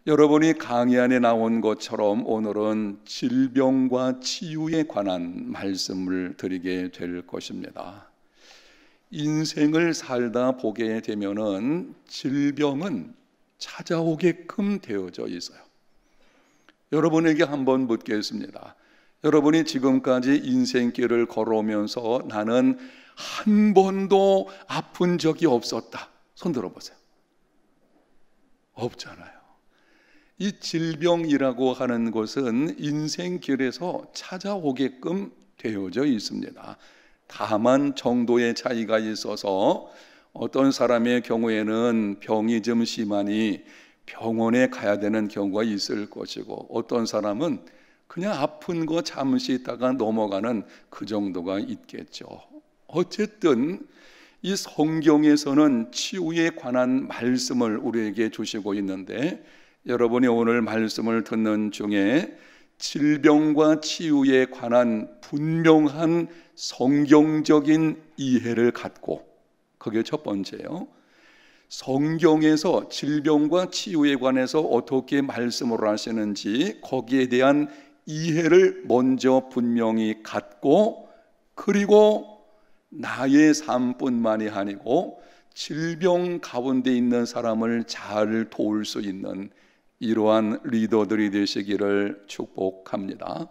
여러분이 강의 안에 나온 것처럼 오늘은 질병과 치유에 관한 말씀을 드리게 될 것입니다. 인생을 살다 보게 되면은 질병은 찾아오게끔 되어져 있어요. 여러분에게 한번 묻겠습니다. 여러분이 지금까지 인생길을 걸어오면서 나는 한 번도 아픈 적이 없었다. 손 들어보세요. 없잖아요. 이 질병이라고 하는 것은 인생길에서 찾아오게끔 되어져 있습니다. 다만 정도의 차이가 있어서 어떤 사람의 경우에는 병이 좀 심하니 병원에 가야 되는 경우가 있을 것이고, 어떤 사람은 그냥 아픈 거 잠시 있다가 넘어가는 그 정도가 있겠죠. 어쨌든 이 성경에서는 치유에 관한 말씀을 우리에게 주시고 있는데, 여러분이 오늘 말씀을 듣는 중에 질병과 치유에 관한 분명한 성경적인 이해를 갖고, 그게 첫 번째요. 성경에서 질병과 치유에 관해서 어떻게 말씀을 하시는지 거기에 대한 이해를 먼저 분명히 갖고, 그리고 나의 삶뿐만이 아니고 질병 가운데 있는 사람을 잘 도울 수 있는 이러한 리더들이 되시기를 축복합니다.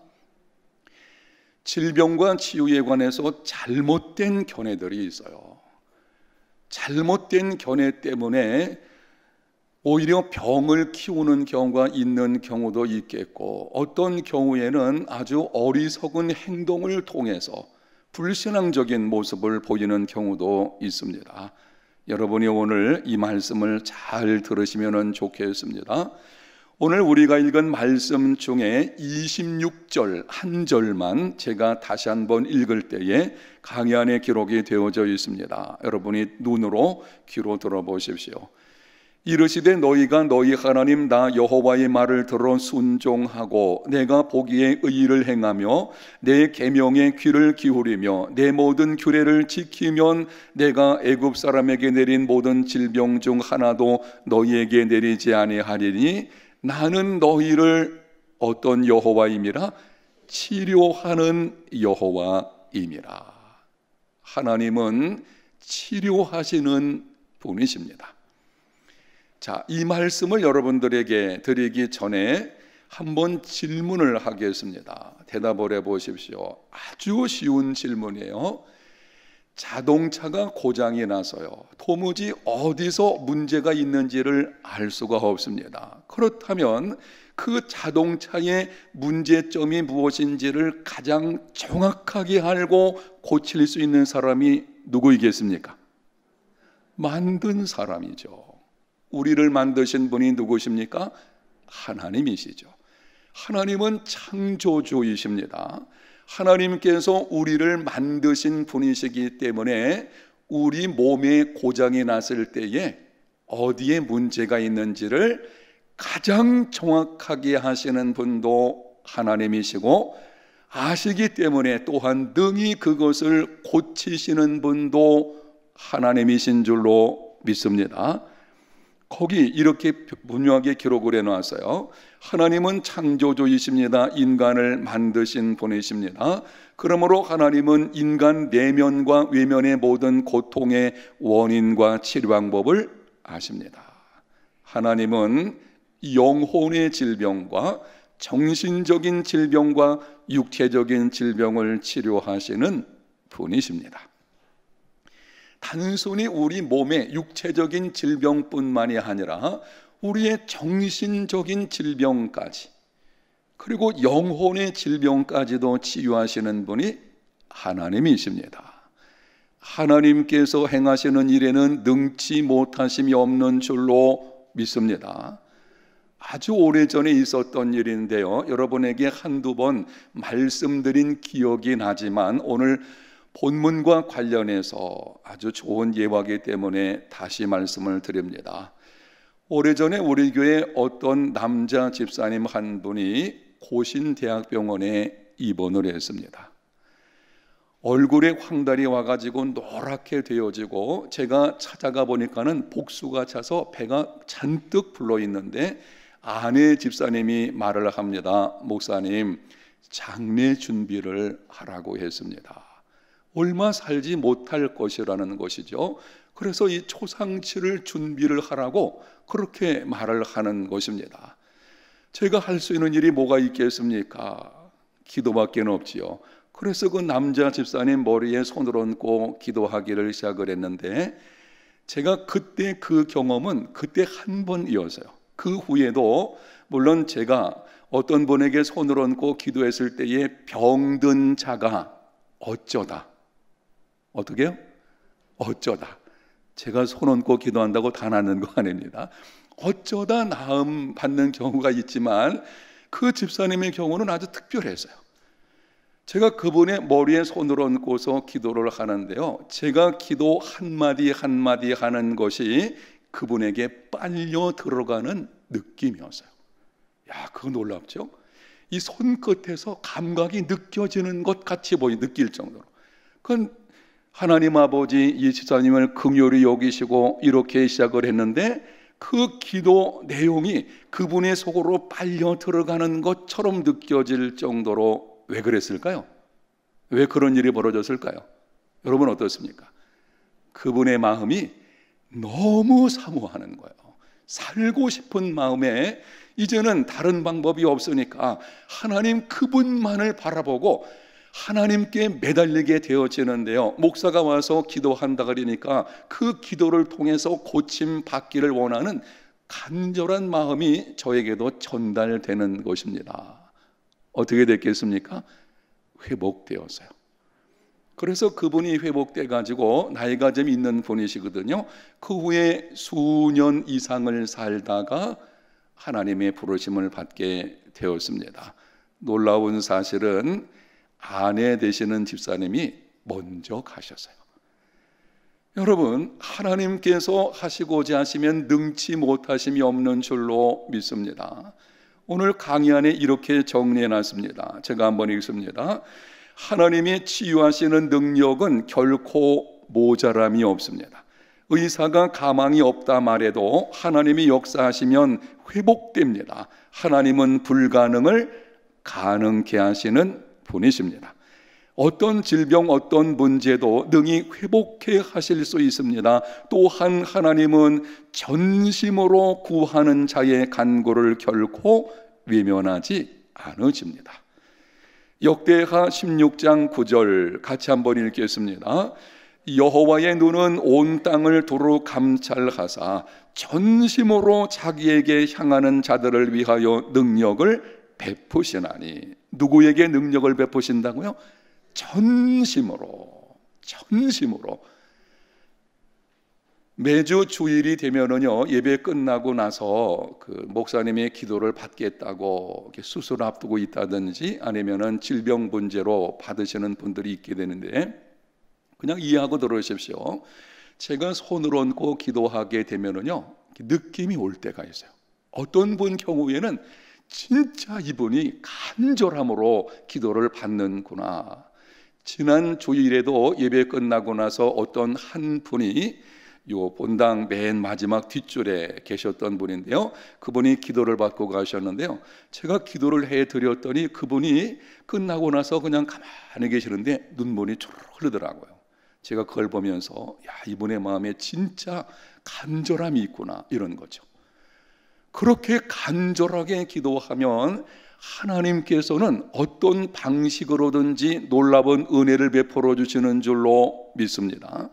질병과 치유에 관해서 잘못된 견해들이 있어요. 잘못된 견해 때문에 오히려 병을 키우는 경우가 있는 경우도 있겠고, 어떤 경우에는 아주 어리석은 행동을 통해서 불신앙적인 모습을 보이는 경우도 있습니다. 여러분이 오늘 이 말씀을 잘 들으시면 좋겠습니다. 오늘 우리가 읽은 말씀 중에 26절 한 절만 제가 다시 한번 읽을 때에 강의 안에 기록이 되어져 있습니다. 여러분이 눈으로 귀로 들어보십시오. 이르시되 너희가 너희 하나님 나 여호와의 말을 들어 순종하고 내가 보기에 의를 행하며 내 계명에 귀를 기울이며 내 모든 규례를 지키면 내가 애굽 사람에게 내린 모든 질병 중 하나도 너희에게 내리지 아니하리니 나는 너희를 어떤 여호와임이라? 치료하는 여호와임이라. 하나님은 치료하시는 분이십니다. 자, 이 말씀을 여러분들에게 드리기 전에 한번 질문을 하겠습니다. 대답을 해보십시오. 아주 쉬운 질문이에요. 자동차가 고장이 나서요, 도무지 어디서 문제가 있는지를 알 수가 없습니다. 그렇다면 그 자동차의 문제점이 무엇인지를 가장 정확하게 알고 고칠 수 있는 사람이 누구이겠습니까? 만든 사람이죠. 우리를 만드신 분이 누구십니까? 하나님이시죠. 하나님은 창조주이십니다. 하나님께서 우리를 만드신 분이시기 때문에 우리 몸에 고장이 났을 때에 어디에 문제가 있는지를 가장 정확하게 하시는 분도 하나님이시고, 아시기 때문에 또한 능히 그것을 고치시는 분도 하나님이신 줄로 믿습니다. 거기 이렇게 분명하게 기록을 해놨어요. 하나님은 창조주이십니다. 인간을 만드신 분이십니다. 그러므로 하나님은 인간 내면과 외면의 모든 고통의 원인과 치료 방법을 아십니다. 하나님은 영혼의 질병과 정신적인 질병과 육체적인 질병을 치료하시는 분이십니다. 단순히 우리 몸의 육체적인 질병뿐만이 아니라 우리의 정신적인 질병까지, 그리고 영혼의 질병까지도 치유하시는 분이 하나님이십니다. 하나님께서 행하시는 일에는 능치 못하심이 없는 줄로 믿습니다. 아주 오래전에 있었던 일인데요, 여러분에게 한두 번 말씀드린 기억이 나지만 오늘 본문과 관련해서 아주 좋은 예화이기 때문에 다시 말씀을 드립니다. 오래전에 우리 교회 어떤 남자 집사님 한 분이 고신대학병원에 입원을 했습니다. 얼굴에 황달이 와가지고 노랗게 되어지고, 제가 찾아가 보니까는 복수가 차서 배가 잔뜩 불러 있는데 아내 집사님이 말을 합니다. 목사님, 장례 준비를 하라고 했습니다. 얼마 살지 못할 것이라는 것이죠. 그래서 이 초상치를 준비를 하라고 그렇게 말을 하는 것입니다. 제가 할 수 있는 일이 뭐가 있겠습니까? 기도밖에 없지요. 그래서 그 남자 집사님 머리에 손을 얹고 기도하기를 시작을 했는데, 제가 그때 그 경험은 그때 한 번이었어요. 그 후에도 물론 제가 어떤 분에게 손을 얹고 기도했을 때에 병든 자가 어쩌다, 어떻게 해요? 어쩌다, 제가 손 얹고 기도한다고 다 낫는 거 아닙니다. 어쩌다 나음 받는 경우가 있지만 그 집사님의 경우는 아주 특별했어요. 제가 그분의 머리에 손을 얹고서 기도를 하는데요, 제가 기도 한마디 한마디 하는 것이 그분에게 빨려 들어가는 느낌이었어요. 야, 그거 놀랍죠? 이 손끝에서 감각이 느껴지는 것 같이 느낄 정도로. 그건 하나님 아버지 이 집사님을 긍휼히 여기시고 이렇게 시작을 했는데, 그 기도 내용이 그분의 속으로 빨려 들어가는 것처럼 느껴질 정도로. 왜 그랬을까요? 왜 그런 일이 벌어졌을까요? 여러분 어떻습니까? 그분의 마음이 너무 사모하는 거예요. 살고 싶은 마음에 이제는 다른 방법이 없으니까 하나님 그분만을 바라보고 하나님께 매달리게 되어지는데요, 목사가 와서 기도한다 그러니까 그 기도를 통해서 고침 받기를 원하는 간절한 마음이 저에게도 전달되는 것입니다. 어떻게 됐겠습니까? 회복되었어요. 그래서 그분이 회복돼 가지고 나이가 좀 있는 분이시거든요. 그 후에 수년 이상을 살다가 하나님의 부르심을 받게 되었습니다. 놀라운 사실은 아내 되시는 집사님이 먼저 가셨어요. 여러분, 하나님께서 하시고자 하시면 능치 못하심이 없는 줄로 믿습니다. 오늘 강의 안에 이렇게 정리해 놨습니다. 제가 한번 읽습니다. 하나님이 치유하시는 능력은 결코 모자람이 없습니다. 의사가 가망이 없다 말해도 하나님이 역사하시면 회복됩니다. 하나님은 불가능을 가능케 하시는 분이십니다. 어떤 질병, 어떤 문제도 능히 회복해 하실 수 있습니다. 또한 하나님은 전심으로 구하는 자의 간구를 결코 외면하지 않으십니다. 역대하 16장 9절 같이 한번 읽겠습니다. 여호와의 눈은 온 땅을 두루 감찰하사 전심으로 자기에게 향하는 자들을 위하여 능력을 베푸시나니. 누구에게 능력을 베푸신다고요? 전심으로. 매주 주일이 되면은요, 예배 끝나고 나서 그 목사님의 기도를 받겠다고 수술 앞두고 있다든지 아니면은 질병 문제로 받으시는 분들이 있게 되는데, 그냥 이해하고 들으십시오. 제가 손을 얹고 기도하게 되면은요, 느낌이 올 때가 있어요. 어떤 분 경우에는 진짜 이분이 간절함으로 기도를 받는구나. 지난 주일에도 예배 끝나고 나서 어떤 한 분이 요 본당 맨 마지막 뒷줄에 계셨던 분인데요, 그분이 기도를 받고 가셨는데요, 제가 기도를 해드렸더니 그분이 끝나고 나서 그냥 가만히 계시는데 눈물이 초르르 흐르더라고요. 제가 그걸 보면서 야, 이분의 마음에 진짜 간절함이 있구나, 이런 거죠. 그렇게 간절하게 기도하면 하나님께서는 어떤 방식으로든지 놀라운 은혜를 베풀어 주시는 줄로 믿습니다.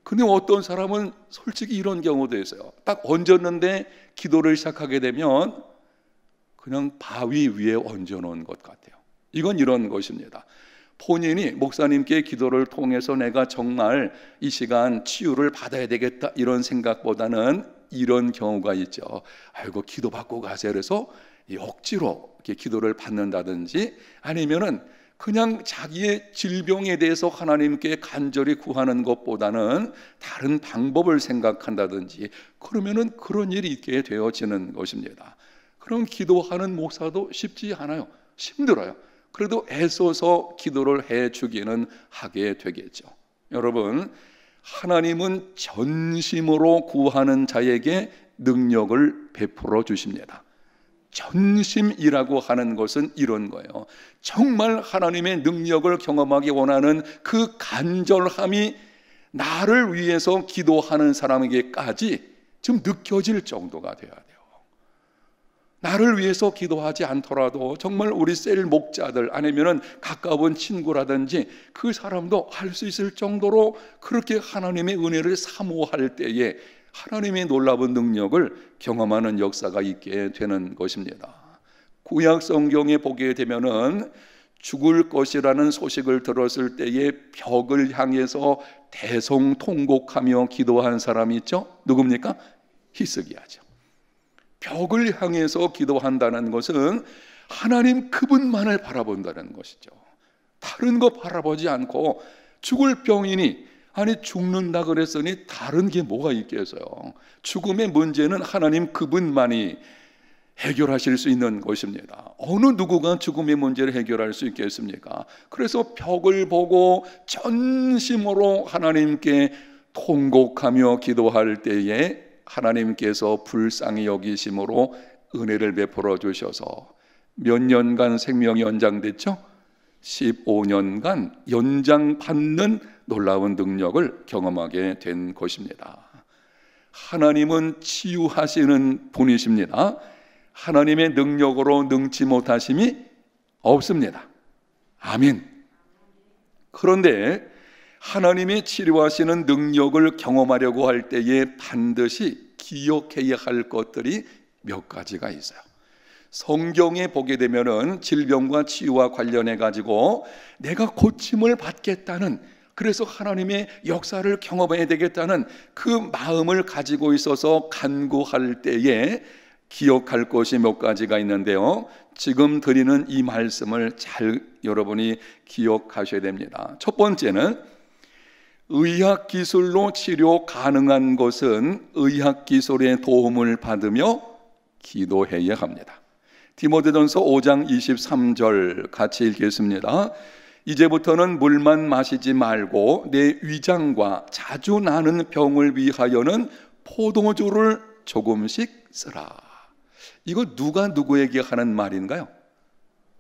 근데 어떤 사람은 솔직히 이런 경우도 있어요. 딱 얹었는데 기도를 시작하게 되면 그냥 바위 위에 얹어놓은 것 같아요. 이건 이런 것입니다. 본인이 목사님께 기도를 통해서 내가 정말 이 시간 치유를 받아야 되겠다 이런 생각보다는 이런 경우가 있죠. 아이고 기도받고 가세요. 그래서 억지로 이렇게 기도를 받는다든지 아니면은 그냥 자기의 질병에 대해서 하나님께 간절히 구하는 것보다는 다른 방법을 생각한다든지 그러면은 그런 일이 있게 되어지는 것입니다. 그럼 기도하는 목사도 쉽지 않아요. 힘들어요. 그래도 애써서 기도를 해주기는 하게 되겠죠. 여러분, 하나님은 전심으로 구하는 자에게 능력을 베풀어 주십니다. 전심이라고 하는 것은 이런 거예요. 정말 하나님의 능력을 경험하기 원하는 그 간절함이 나를 위해서 기도하는 사람에게까지 좀 느껴질 정도가 돼야 돼요. 나를 위해서 기도하지 않더라도 정말 우리 셀 목자들 아니면은 가까운 친구라든지 그 사람도 할 수 있을 정도로 그렇게 하나님의 은혜를 사모할 때에 하나님의 놀라운 능력을 경험하는 역사가 있게 되는 것입니다. 구약 성경에 보게 되면은 죽을 것이라는 소식을 들었을 때에 벽을 향해서 대성통곡하며 기도한 사람이 있죠? 누굽니까? 히스기야죠. 벽을 향해서 기도한다는 것은 하나님 그분만을 바라본다는 것이죠. 다른 거 바라보지 않고 죽을 병이니 아니 죽는다 그랬으니 다른 게 뭐가 있겠어요. 죽음의 문제는 하나님 그분만이 해결하실 수 있는 것입니다. 어느 누구가 죽음의 문제를 해결할 수 있겠습니까? 그래서 벽을 보고 전심으로 하나님께 통곡하며 기도할 때에 하나님께서 불쌍히 여기심으로 은혜를 베풀어 주셔서 몇 년간 생명이 연장됐죠? 15년간 연장받는 놀라운 능력을 경험하게 된 것입니다. 하나님은 치유하시는 분이십니다. 하나님의 능력으로 능치 못하심이 없습니다. 아멘. 그런데 하나님의 치료하시는 능력을 경험하려고 할 때에 반드시 기억해야 할 것들이 몇 가지가 있어요. 성경에 보게 되면은 질병과 치유와 관련해 가지고 내가 고침을 받겠다는, 그래서 하나님의 역사를 경험해야 되겠다는 그 마음을 가지고 있어서 간구할 때에 기억할 것이 몇 가지가 있는데요, 지금 드리는 이 말씀을 잘 여러분이 기억하셔야 됩니다. 첫 번째는 의학기술로 치료 가능한 것은 의학기술의 도움을 받으며 기도해야 합니다. 디모데전서 5장 23절 같이 읽겠습니다. 이제부터는 물만 마시지 말고 내 위장과 자주 나는 병을 위하여는 포도주를 조금씩 쓰라. 이거 누가 누구에게 하는 말인가요?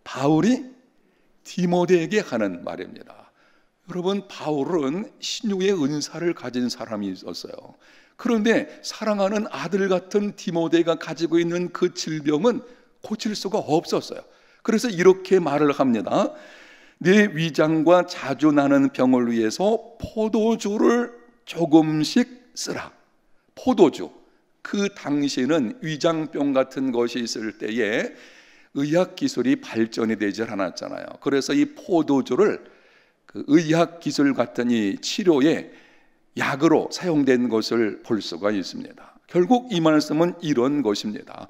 바울이 디모데에게 하는 말입니다. 여러분, 바울은 신유의 은사를 가진 사람이 있었어요. 그런데 사랑하는 아들 같은 디모데가 가지고 있는 그 질병은 고칠 수가 없었어요. 그래서 이렇게 말을 합니다. 내 위장과 자주 나는 병을 위해서 포도주를 조금씩 쓰라. 포도주, 그 당시에는 위장병 같은 것이 있을 때에 의학기술이 발전이 되지 않았잖아요. 그래서 이 포도주를 그 의학기술 같은 이 치료에 약으로 사용된 것을 볼 수가 있습니다. 결국 이 말씀은 이런 것입니다.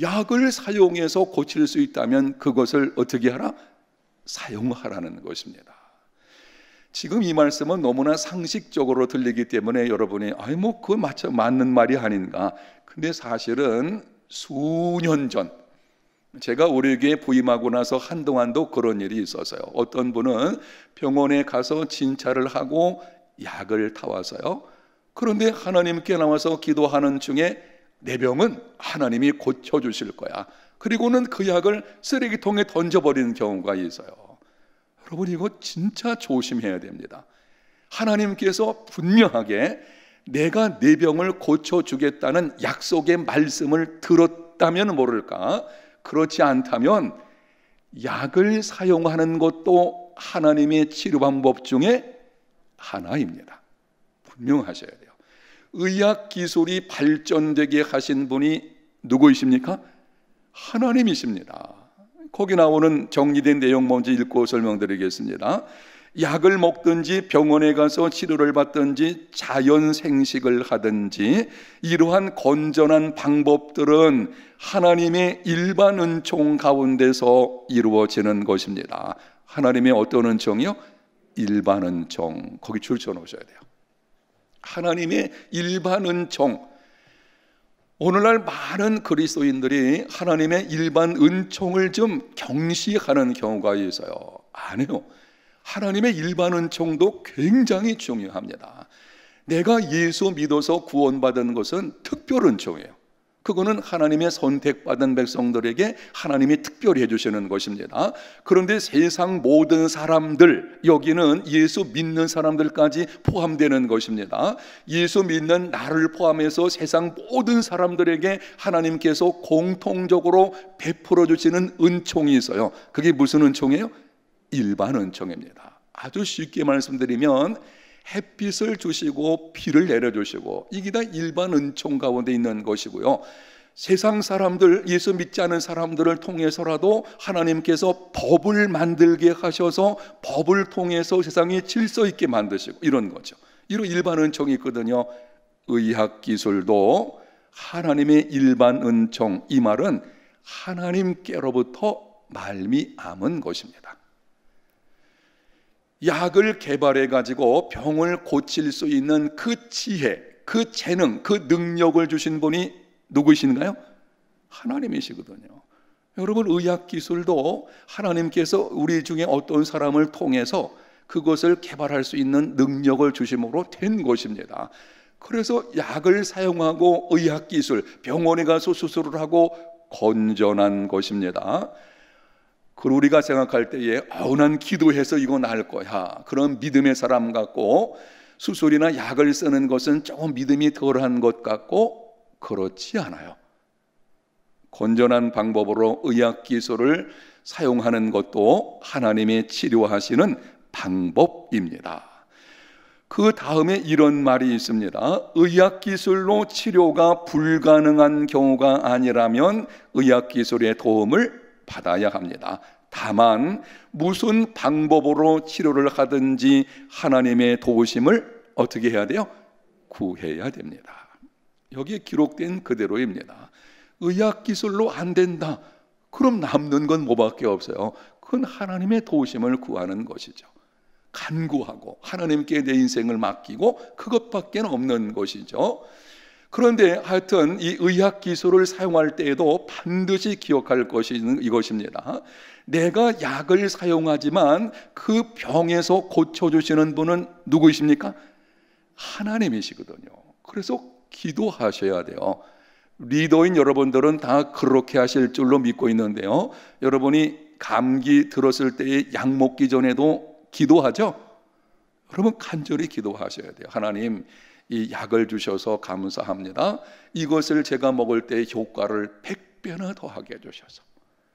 약을 사용해서 고칠 수 있다면 그것을 어떻게 하라? 사용하라는 것입니다. 지금 이 말씀은 너무나 상식적으로 들리기 때문에 여러분이 그거 맞는 말이 아닌가. 근데 사실은 수년 전 제가 우리 교회에 부임하고 나서 한동안도 그런 일이 있었어요. 어떤 분은 병원에 가서 진찰을 하고 약을 타와서요. 그런데 하나님께 나와서 기도하는 중에 내 병은 하나님이 고쳐주실 거야. 그리고는 그 약을 쓰레기통에 던져버리는 경우가 있어요. 여러분, 이거 진짜 조심해야 됩니다. 하나님께서 분명하게 내가 내 병을 고쳐주겠다는 약속의 말씀을 들었다면 모를까, 그렇지 않다면 약을 사용하는 것도 하나님의 치료 방법 중에 하나입니다. 분명하셔야 돼요. 의학 기술이 발전되게 하신 분이 누구이십니까? 하나님이십니다. 거기 나오는 정리된 내용 먼저 읽고 설명드리겠습니다. 약을 먹든지 병원에 가서 치료를 받든지 자연 생식을 하든지 이러한 건전한 방법들은 하나님의 일반 은총 가운데서 이루어지는 것입니다. 하나님의 어떤 은총이요? 일반 은총. 거기 줄쳐 놓으셔야 돼요. 하나님의 일반 은총. 오늘날 많은 그리스도인들이 하나님의 일반 은총을 좀 경시하는 경우가 있어요. 아니요. 하나님의 일반 은총도 굉장히 중요합니다. 내가 예수 믿어서 구원받은 것은 특별 은총이에요. 그거는 하나님의 선택받은 백성들에게 하나님이 특별히 해주시는 것입니다. 그런데 세상 모든 사람들, 여기는 예수 믿는 사람들까지 포함되는 것입니다. 예수 믿는 나를 포함해서 세상 모든 사람들에게 하나님께서 공통적으로 베풀어 주시는 은총이 있어요. 그게 무슨 은총이에요? 일반 은총입니다. 아주 쉽게 말씀드리면 햇빛을 주시고 비를 내려주시고, 이게 다 일반 은총 가운데 있는 것이고요. 세상 사람들, 예수 믿지 않은 사람들을 통해서라도 하나님께서 법을 만들게 하셔서 법을 통해서 세상이 질서 있게 만드시고, 이런 거죠. 이런 일반 은총이 있거든요. 의학기술도 하나님의 일반 은총, 이 말은 하나님께로부터 말미암은 것입니다. 약을 개발해 가지고 병을 고칠 수 있는 그 지혜, 그 재능, 그 능력을 주신 분이 누구신가요? 하나님이시거든요. 여러분, 의학 기술도 하나님께서 우리 중에 어떤 사람을 통해서 그것을 개발할 수 있는 능력을 주심으로 된 것입니다. 그래서 약을 사용하고 의학 기술, 병원에 가서 수술을 하고 건전한 것입니다. 그리고 우리가 생각할 때에 난 기도해서 이거 나을 거야, 그런 믿음의 사람 같고, 수술이나 약을 쓰는 것은 조금 믿음이 덜한 것 같고, 그렇지 않아요. 건전한 방법으로 의학 기술을 사용하는 것도 하나님의 치료하시는 방법입니다. 그 다음에 이런 말이 있습니다. 의학 기술로 치료가 불가능한 경우가 아니라면 의학 기술의 도움을 받아야 합니다. 다만 무슨 방법으로 치료를 하든지 하나님의 도우심을 어떻게 해야 돼요? 구해야 됩니다. 여기에 기록된 그대로입니다. 의학 기술로 안 된다, 그럼 남는 건 뭐밖에 없어요? 그건 하나님의 도우심을 구하는 것이죠. 간구하고 하나님께 내 인생을 맡기고, 그것밖에 없는 것이죠. 그런데 하여튼 이 의학 기술을 사용할 때에도 반드시 기억할 것이 이것입니다. 내가 약을 사용하지만 그 병에서 고쳐주시는 분은 누구이십니까? 하나님이시거든요. 그래서 기도하셔야 돼요. 리더인 여러분들은 다 그렇게 하실 줄로 믿고 있는데요, 여러분이 감기 들었을 때에 약 먹기 전에도 기도하죠? 여러분, 간절히 기도하셔야 돼요. 하나님, 이 약을 주셔서 감사합니다. 이것을 제가 먹을 때 효과를 100배나 더하게 해주셔서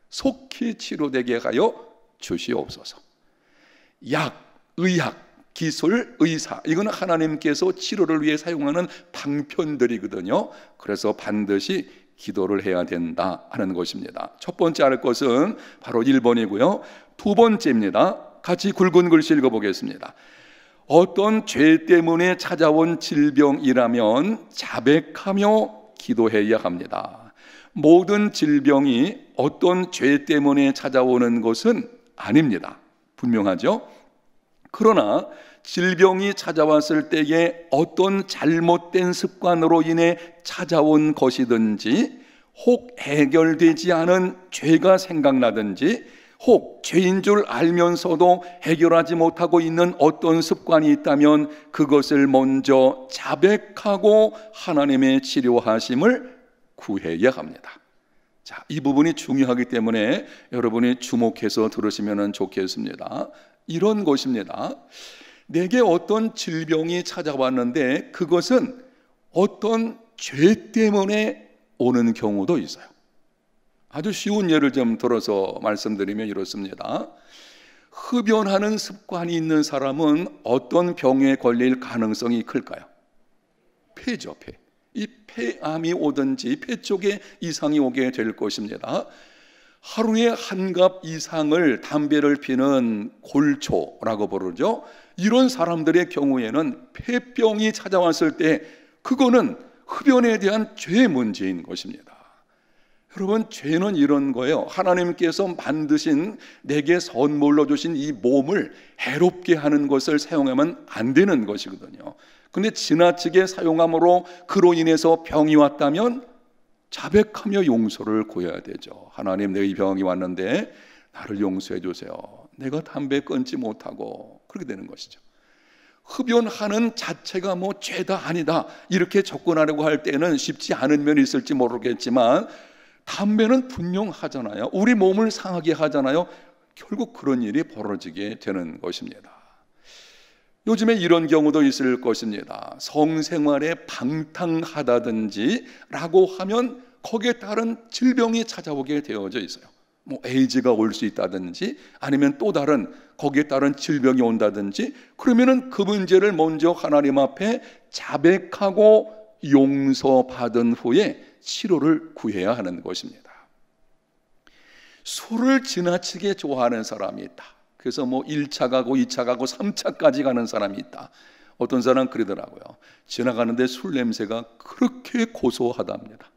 속히 치료되게 하여 주시옵소서. 약, 의학, 기술, 의사, 이건 하나님께서 치료를 위해 사용하는 방편들이거든요. 그래서 반드시 기도를 해야 된다 하는 것입니다. 첫 번째 할 것은 바로 1번이고요. 두 번째입니다. 같이 굵은 글씨 읽어보겠습니다. 어떤 죄 때문에 찾아온 질병이라면 자백하며 기도해야 합니다. 모든 질병이 어떤 죄 때문에 찾아오는 것은 아닙니다. 분명하죠? 그러나 질병이 찾아왔을 때에 어떤 잘못된 습관으로 인해 찾아온 것이든지, 혹 해결되지 않은 죄가 생각나든지, 혹 죄인 줄 알면서도 해결하지 못하고 있는 어떤 습관이 있다면 그것을 먼저 자백하고 하나님의 치료하심을 구해야 합니다. 자, 이 부분이 중요하기 때문에 여러분이 주목해서 들으시면 좋겠습니다. 이런 것입니다. 내게 어떤 질병이 찾아왔는데 그것은 어떤 죄 때문에 오는 경우도 있어요. 아주 쉬운 예를 좀 들어서 말씀드리면 이렇습니다. 흡연하는 습관이 있는 사람은 어떤 병에 걸릴 가능성이 클까요? 폐죠, 폐. 이 폐암이 오든지 폐 쪽에 이상이 오게 될 것입니다. 하루에 한 갑 이상을 담배를 피는 골초라고 부르죠. 이런 사람들의 경우에는 폐병이 찾아왔을 때 그거는 흡연에 대한 죄의 문제인 것입니다. 여러분, 죄는 이런 거예요. 하나님께서 만드신, 내게 선물로 주신 이 몸을 해롭게 하는 것을 사용하면 안 되는 것이거든요. 근데 지나치게 사용함으로 그로 인해서 병이 왔다면 자백하며 용서를 구해야 되죠. 하나님, 내 이 병이 왔는데 나를 용서해 주세요. 내가 담배 끊지 못하고, 그렇게 되는 것이죠. 흡연하는 자체가 뭐 죄다 아니다 이렇게 접근하려고 할 때는 쉽지 않은 면이 있을지 모르겠지만 담배는 분명하잖아요. 우리 몸을 상하게 하잖아요. 결국 그런 일이 벌어지게 되는 것입니다. 요즘에 이런 경우도 있을 것입니다. 성생활에 방탕하다든지 라고 하면 거기에 따른 질병이 찾아오게 되어져 있어요. 뭐 에이즈가 올 수 있다든지 아니면 또 다른 거기에 따른 질병이 온다든지, 그러면은 그 문제를 먼저 하나님 앞에 자백하고 용서받은 후에 치료를 구해야 하는 것입니다. 술을 지나치게 좋아하는 사람이 있다. 그래서 뭐 1차 가고 2차 가고 3차까지 가는 사람이 있다. 어떤 사람은 그러더라고요. 지나가는데 술 냄새가 그렇게 고소하답니다.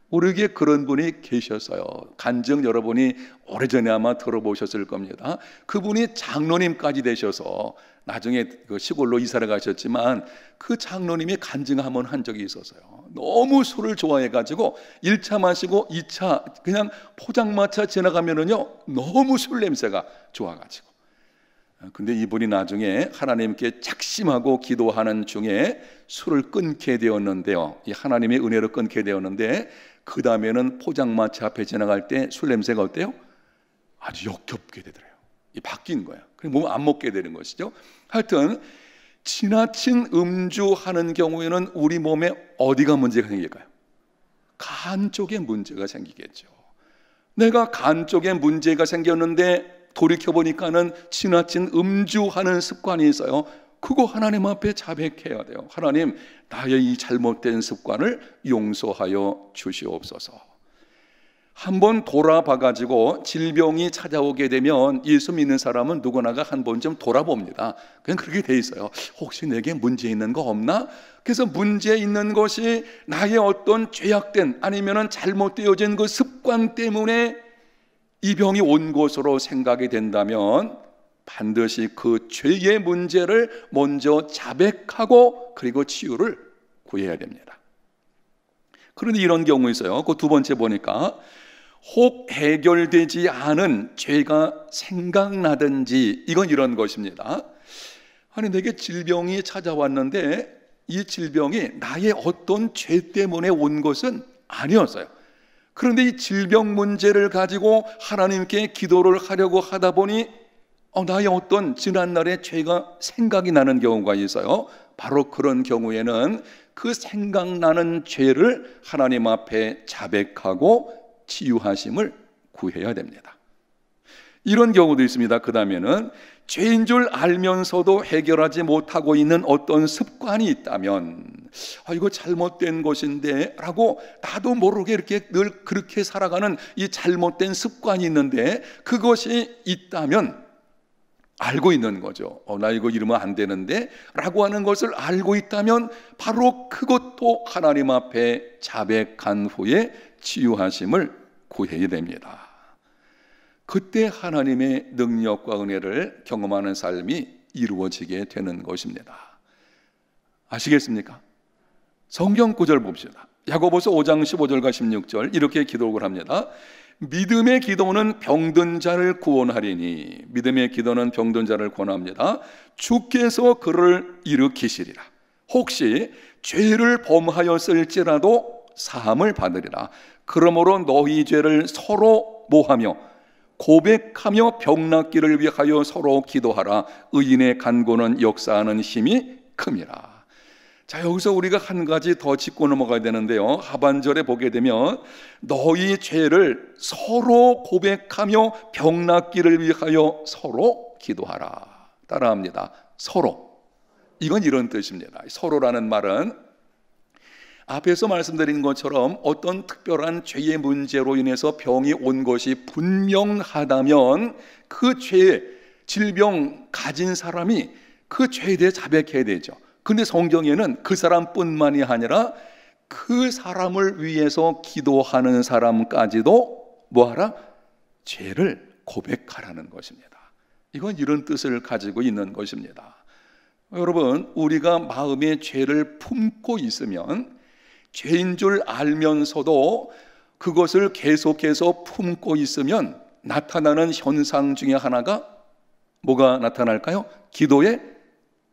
모르게 그런 분이 계셨어요. 간증 여러분이 오래전에 아마 들어보셨을 겁니다. 그분이 장로님까지 되셔서 나중에 그 시골로 이사를 가셨지만 그 장로님이 간증 한번 한 적이 있었어요. 너무 술을 좋아해가지고 1차 마시고 2차 그냥 포장마차 지나가면은요 너무 술 냄새가 좋아가지고, 근데 이분이 나중에 하나님께 작심하고 기도하는 중에 술을 끊게 되었는데요, 이 하나님의 은혜로 끊게 되었는데 그 다음에는 포장마차 앞에 지나갈 때 술 냄새가 어때요? 아주 역겹게 되더래요. 이 바뀐 거야. 그럼 몸 안 먹게 되는 것이죠. 하여튼 지나친 음주하는 경우에는 우리 몸에 어디가 문제가 생길까요? 간 쪽에 문제가 생기겠죠. 내가 간 쪽에 문제가 생겼는데 돌이켜보니까는 지나친 음주하는 습관이 있어요. 그거 하나님 앞에 자백해야 돼요. 하나님, 나의 이 잘못된 습관을 용서하여 주시옵소서. 한번 돌아봐가지고 질병이 찾아오게 되면 예수 믿는 사람은 누구나가 한 번쯤 돌아봅니다. 그냥 그렇게 돼 있어요. 혹시 내게 문제 있는 거 없나? 그래서 문제 있는 것이 나의 어떤 죄악된 아니면은 잘못되어진 그 습관 때문에 이 병이 온 것으로 생각이 된다면 반드시 그 죄의 문제를 먼저 자백하고 그리고 치유를 구해야 됩니다. 그런데 이런 경우 있어요. 그 두 번째 보니까 혹 해결되지 않은 죄가 생각나든지, 이건 이런 것입니다. 아니 내게 질병이 찾아왔는데 이 질병이 나의 어떤 죄 때문에 온 것은 아니었어요. 그런데 이 질병 문제를 가지고 하나님께 기도를 하려고 하다 보니 나의 어떤 지난날의 죄가 생각이 나는 경우가 있어요. 바로 그런 경우에는 그 생각나는 죄를 하나님 앞에 자백하고 치유하심을 구해야 됩니다. 이런 경우도 있습니다. 그 다음에는 죄인 줄 알면서도 해결하지 못하고 있는 어떤 습관이 있다면, 이거 잘못된 것인데 라고 나도 모르게 이렇게 늘 그렇게 살아가는 이 잘못된 습관이 있는데, 그것이 있다면 알고 있는 거죠. 나 이거 이러면 안 되는데 라고 하는 것을 알고 있다면 바로 그것도 하나님 앞에 자백한 후에 치유하심을 구해야 됩니다. 그때 하나님의 능력과 은혜를 경험하는 삶이 이루어지게 되는 것입니다. 아시겠습니까? 성경 구절 봅시다. 야고보서 5장 15절과 16절 이렇게 기록을 합니다. 믿음의 기도는 병든 자를 구원하리니, 믿음의 기도는 병든 자를 구원합니다. 주께서 그를 일으키시리라. 혹시 죄를 범하였을지라도 사함을 받으리라. 그러므로 너희 죄를 서로 모하며 고백하며 병 낫기를 위하여 서로 기도하라. 의인의 간구는 역사하는 힘이 큼이라. 자, 여기서 우리가 한 가지 더 짚고 넘어가야 되는데요, 하반절에 보게 되면 너희 죄를 서로 고백하며 병 낫기를 위하여 서로 기도하라. 따라합니다. 서로. 이건 이런 뜻입니다. 서로라는 말은 앞에서 말씀드린 것처럼 어떤 특별한 죄의 문제로 인해서 병이 온 것이 분명하다면 그 죄, 질병 가진 사람이 그 죄에 대해 자백해야 되죠. 근데 성경에는 그 사람뿐만이 아니라 그 사람을 위해서 기도하는 사람까지도 뭐하라? 죄를 고백하라는 것입니다. 이건 이런 뜻을 가지고 있는 것입니다. 여러분, 우리가 마음에 죄를 품고 있으면, 죄인 줄 알면서도 그것을 계속해서 품고 있으면 나타나는 현상 중에 하나가 뭐가 나타날까요? 기도의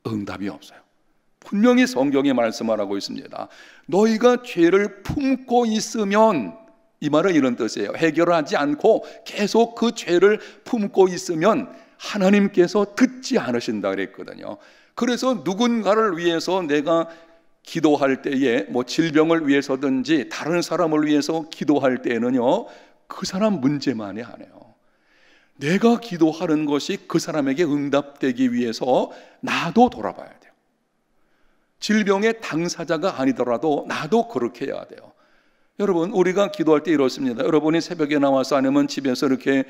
응답이 없어요. 분명히 성경에 말씀하라고 있습니다. 너희가 죄를 품고 있으면, 이 말은 이런 뜻이에요. 해결하지 않고 계속 그 죄를 품고 있으면 하나님께서 듣지 않으신다 그랬거든요. 그래서 누군가를 위해서 내가 기도할 때에, 뭐 질병을 위해서든지 다른 사람을 위해서 기도할 때에는요, 그 사람 문제만이 아니에요. 내가 기도하는 것이 그 사람에게 응답되기 위해서 나도 돌아봐야 돼요. 질병의 당사자가 아니더라도 나도 그렇게 해야 돼요. 여러분, 우리가 기도할 때 이렇습니다. 여러분이 새벽에 나와서 아니면 집에서 이렇게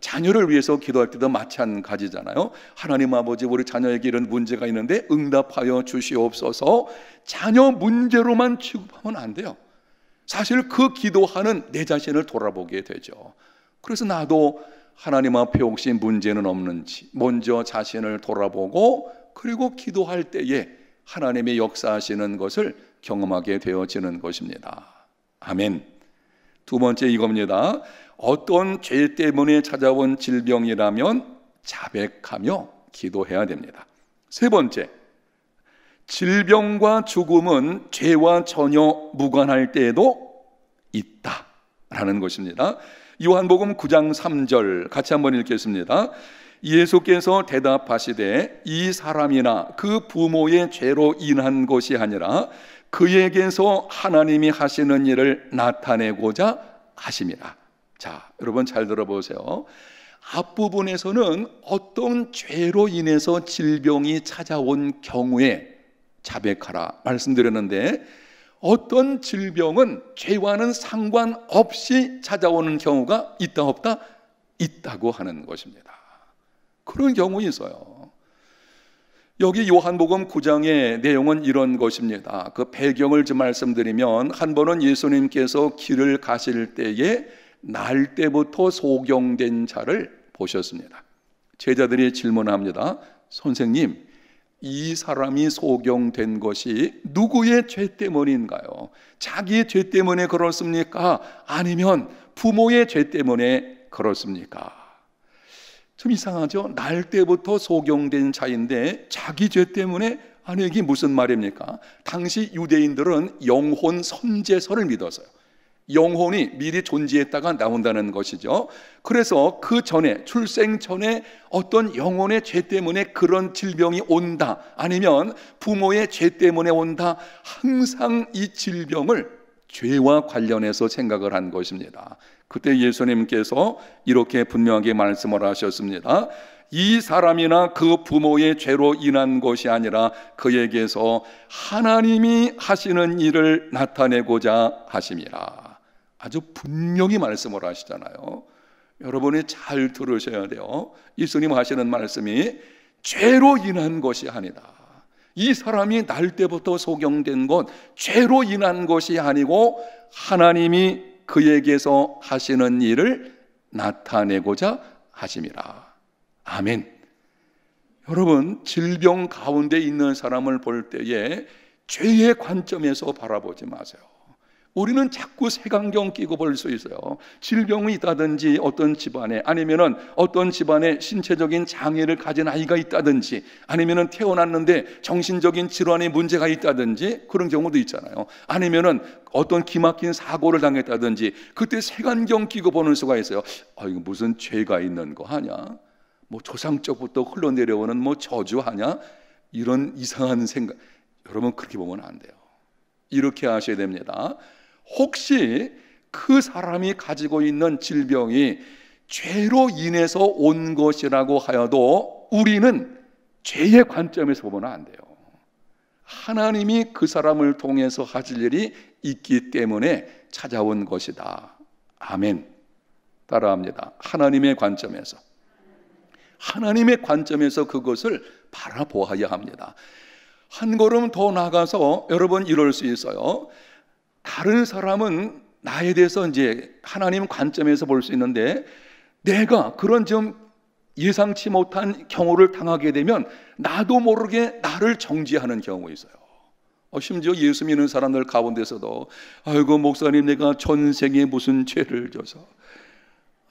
자녀를 위해서 기도할 때도 마찬가지잖아요. 하나님 아버지, 우리 자녀에게 이런 문제가 있는데 응답하여 주시옵소서. 자녀 문제로만 취급하면 안 돼요. 사실 그 기도하는 내 자신을 돌아보게 되죠. 그래서 나도 하나님 앞에 혹시 문제는 없는지 먼저 자신을 돌아보고, 그리고 기도할 때에 하나님의 역사하시는 것을 경험하게 되어지는 것입니다. 아멘. 두 번째 이겁니다. 어떤 죄 때문에 찾아온 질병이라면 자백하며 기도해야 됩니다. 세 번째, 질병과 죽음은 죄와 전혀 무관할 때에도 있다라는 것입니다. 요한복음 9장 3절 같이 한번 읽겠습니다. 예수께서 대답하시되 이 사람이나 그 부모의 죄로 인한 것이 아니라 그에게서 하나님이 하시는 일을 나타내고자 하심이라. 자, 여러분 잘 들어보세요. 앞부분에서는 어떤 죄로 인해서 질병이 찾아온 경우에 자백하라 말씀드렸는데, 어떤 질병은 죄와는 상관없이 찾아오는 경우가 있다 없다? 있다고 하는 것입니다. 그런 경우 있어요. 여기 요한복음 9장의 내용은 이런 것입니다. 그 배경을 좀 말씀드리면, 한 번은 예수님께서 길을 가실 때에 날 때부터 소경된 자를 보셨습니다. 제자들이 질문합니다. 선생님, 이 사람이 소경된 것이 누구의 죄 때문인가요? 자기의 죄 때문에 그렇습니까? 아니면 부모의 죄 때문에 그렇습니까? 좀 이상하죠? 날 때부터 소경된 자인데 자기 죄 때문에? 아니, 이게 무슨 말입니까? 당시 유대인들은 영혼 선제설을 믿었어요. 영혼이 미리 존재했다가 나온다는 것이죠. 그래서 그 전에, 출생 전에 어떤 영혼의 죄 때문에 그런 질병이 온다, 아니면 부모의 죄 때문에 온다, 항상 이 질병을 죄와 관련해서 생각을 한 것입니다. 그때 예수님께서 이렇게 분명하게 말씀을 하셨습니다. 이 사람이나 그 부모의 죄로 인한 것이 아니라 그에게서 하나님이 하시는 일을 나타내고자 하심이라. 아주 분명히 말씀을 하시잖아요. 여러분이 잘 들으셔야 돼요. 예수님 하시는 말씀이 죄로 인한 것이 아니다. 이 사람이 날 때부터 소경된 것, 죄로 인한 것이 아니고 하나님이 그에게서 하시는 일을 나타내고자 하심이라. 아멘. 여러분, 질병 가운데 있는 사람을 볼 때에 죄의 관점에서 바라보지 마세요. 우리는 자꾸 색안경 끼고 볼 수 있어요. 질병이 있다든지, 어떤 집안에, 아니면은 어떤 집안에 신체적인 장애를 가진 아이가 있다든지, 아니면은 태어났는데 정신적인 질환에 문제가 있다든지, 그런 경우도 있잖아요. 아니면은 어떤 기막힌 사고를 당했다든지, 그때 색안경 끼고 보는 수가 있어요. 이거 무슨 죄가 있는 거 하냐? 뭐 조상적부터 흘러내려오는 뭐 저주하냐? 이런 이상한 생각. 여러분, 그렇게 보면 안 돼요. 이렇게 하셔야 됩니다. 혹시 그 사람이 가지고 있는 질병이 죄로 인해서 온 것이라고 하여도 우리는 죄의 관점에서 보면 안 돼요. 하나님이 그 사람을 통해서 하실 일이 있기 때문에 찾아온 것이다. 아멘. 따라합니다. 하나님의 관점에서. 하나님의 관점에서 그것을 바라보아야 합니다. 한 걸음 더 나가서 여러분 이럴 수 있어요. 다른 사람은 나에 대해서 이제 하나님 관점에서 볼 수 있는데, 내가 그런 좀 예상치 못한 경우를 당하게 되면 나도 모르게 나를 정죄하는 경우가 있어요. 심지어 예수 믿는 사람들 가운데서도, 아이고 목사님, 내가 전생에 무슨 죄를 져서,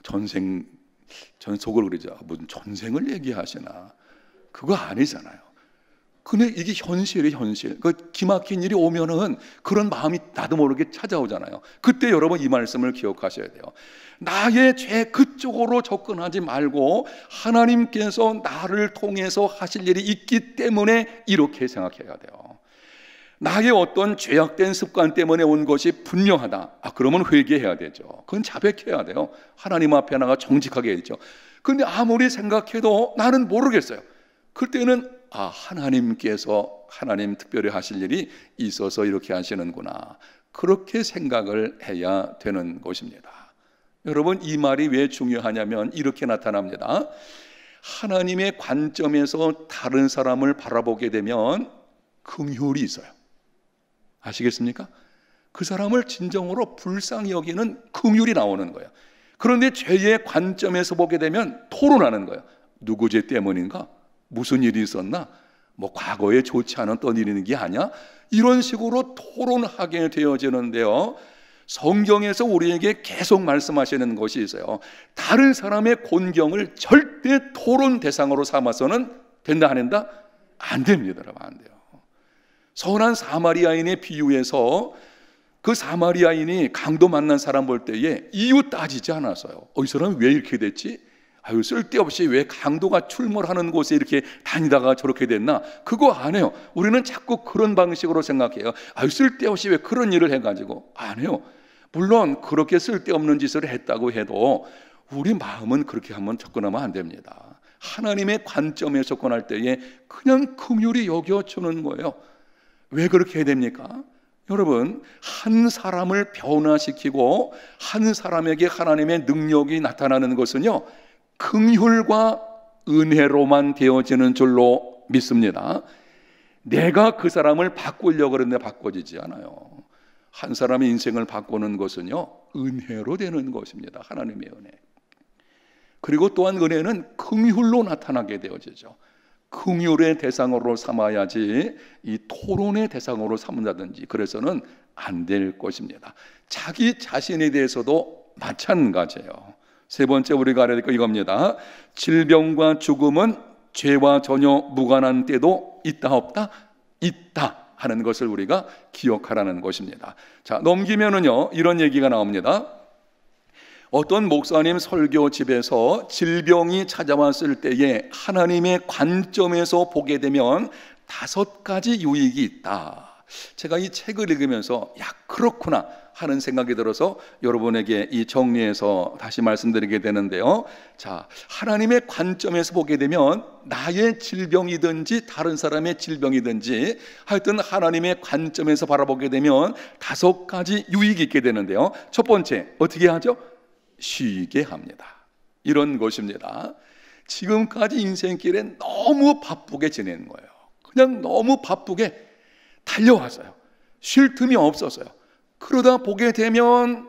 전생, 전 속을 그러죠. 무슨 전생을 얘기하시나? 그거 아니잖아요. 근데 이게 현실이에요, 현실. 그 기막힌 일이 오면은 그런 마음이 나도 모르게 찾아오잖아요. 그때 여러분 이 말씀을 기억하셔야 돼요. 나의 죄 그쪽으로 접근하지 말고 하나님께서 나를 통해서 하실 일이 있기 때문에 이렇게 생각해야 돼요. 나의 어떤 죄악된 습관 때문에 온 것이 분명하다. 그러면 회개해야 되죠. 그건 자백해야 돼요. 하나님 앞에 나가 정직하게 해야죠. 근데 아무리 생각해도 나는 모르겠어요. 그때는 하나님께서 특별히 하실 일이 있어서 이렇게 하시는구나. 그렇게 생각을 해야 되는 것입니다. 여러분, 이 말이 왜 중요하냐면 이렇게 나타납니다. 하나님의 관점에서 다른 사람을 바라보게 되면 긍휼이 있어요. 아시겠습니까? 그 사람을 진정으로 불쌍히 여기는 긍휼이 나오는 거예요. 그런데 죄의 관점에서 보게 되면 토론하는 거예요. 누구 죄 때문인가? 무슨 일이 있었나? 과거에 좋지 않았던 일이 있는 게 아니야? 이런 식으로 토론하게 되어지는데요. 성경에서 우리에게 계속 말씀하시는 것이 있어요. 다른 사람의 곤경을 절대 토론 대상으로 삼아서는 된다 안 된다? 안 됩니다, 여러분. 안 돼요. 선한 사마리아인의 비유에서 그 사마리아인이 강도 만난 사람 볼 때에 이유 따지지 않았어요. 이 사람이 왜 이렇게 됐지? 쓸데없이 왜 강도가 출몰하는 곳에 이렇게 다니다가 저렇게 됐나? 그거 안 해요. 우리는 자꾸 그런 방식으로 생각해요. 쓸데없이 왜 그런 일을 해가지고. 안 해요. 물론 그렇게 쓸데없는 짓을 했다고 해도 우리 마음은 그렇게 한번 접근하면 안 됩니다. 하나님의 관점에 접근할 때에 그냥 긍휼히 여겨주는 거예요. 왜 그렇게 해야 됩니까? 여러분, 한 사람을 변화시키고 한 사람에게 하나님의 능력이 나타나는 것은요, 긍휼과 은혜로만 되어지는 줄로 믿습니다. 내가 그 사람을 바꾸려고 그러는데 바꿔지지 않아요. 한 사람의 인생을 바꾸는 것은요, 은혜로 되는 것입니다. 하나님의 은혜. 그리고 또한 은혜는 긍휼로 나타나게 되어지죠. 긍휼의 대상으로 삼아야지 이 토론의 대상으로 삼는다든지 그래서는 안 될 것입니다. 자기 자신에 대해서도 마찬가지예요. 세 번째 우리가 알아야 될 거 이겁니다. 질병과 죽음은 죄와 전혀 무관한 때도 있다 없다? 있다 하는 것을 우리가 기억하라는 것입니다. 자, 넘기면은요 이런 얘기가 나옵니다. 어떤 목사님 설교 집에서 질병이 찾아왔을 때에 하나님의 관점에서 보게 되면 5가지 유익이 있다. 제가 이 책을 읽으면서 그렇구나 하는 생각이 들어서 여러분에게 이 정리해서 다시 말씀드리게 되는데요. 자, 하나님의 관점에서 보게 되면 나의 질병이든지 다른 사람의 질병이든지 하여튼 하나님의 관점에서 바라보게 되면 5가지 유익이 있게 되는데요. 첫 번째, 어떻게 하죠? 쉬게 합니다. 이런 것입니다. 지금까지 인생길에 너무 바쁘게 지내는 거예요. 그냥 너무 바쁘게 달려왔어요. 쉴 틈이 없었어요. 그러다 보게 되면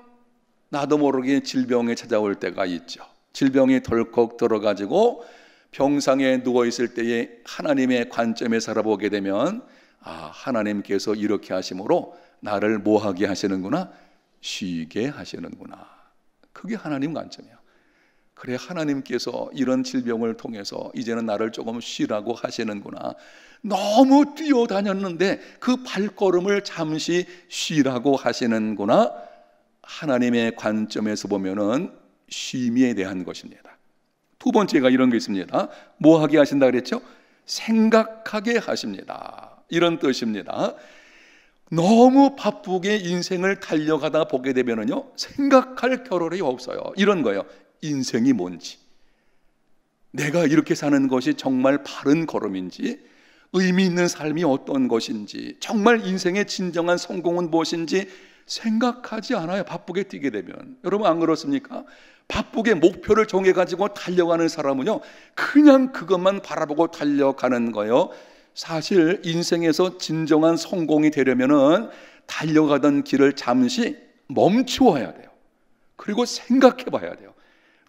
나도 모르게 질병이 찾아올 때가 있죠. 질병이 덜컥 들어가지고 병상에 누워있을 때에 하나님의 관점에서 살아보게 되면 하나님께서 이렇게 하심으로 나를 뭐하게 하시는구나? 쉬게 하시는구나. 그게 하나님 관점이에요. 그래, 하나님께서 이런 질병을 통해서 이제는 나를 조금 쉬라고 하시는구나. 너무 뛰어다녔는데 그 발걸음을 잠시 쉬라고 하시는구나. 하나님의 관점에서 보면은 쉼에 대한 것입니다. 두 번째가 이런 게 있습니다. 뭐 하게 하신다 그랬죠? 생각하게 하십니다. 이런 뜻입니다. 너무 바쁘게 인생을 달려가다 보게 되면은요 생각할 겨를이 없어요. 이런 거예요. 인생이 뭔지, 내가 이렇게 사는 것이 정말 바른 걸음인지, 의미 있는 삶이 어떤 것인지, 정말 인생의 진정한 성공은 무엇인지 생각하지 않아요. 바쁘게 뛰게 되면. 여러분 안 그렇습니까? 바쁘게 목표를 정해가지고 달려가는 사람은요 그냥 그것만 바라보고 달려가는 거예요. 사실 인생에서 진정한 성공이 되려면은 달려가던 길을 잠시 멈추어야 돼요. 그리고 생각해 봐야 돼요.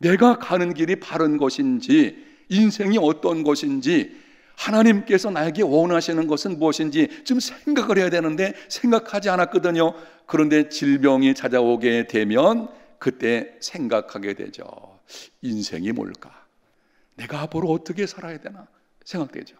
내가 가는 길이 바른 것인지, 인생이 어떤 것인지, 하나님께서 나에게 원하시는 것은 무엇인지 좀 생각을 해야 되는데 생각하지 않았거든요. 그런데 질병이 찾아오게 되면 그때 생각하게 되죠. 인생이 뭘까? 내가 앞으로 어떻게 살아야 되나 생각되죠.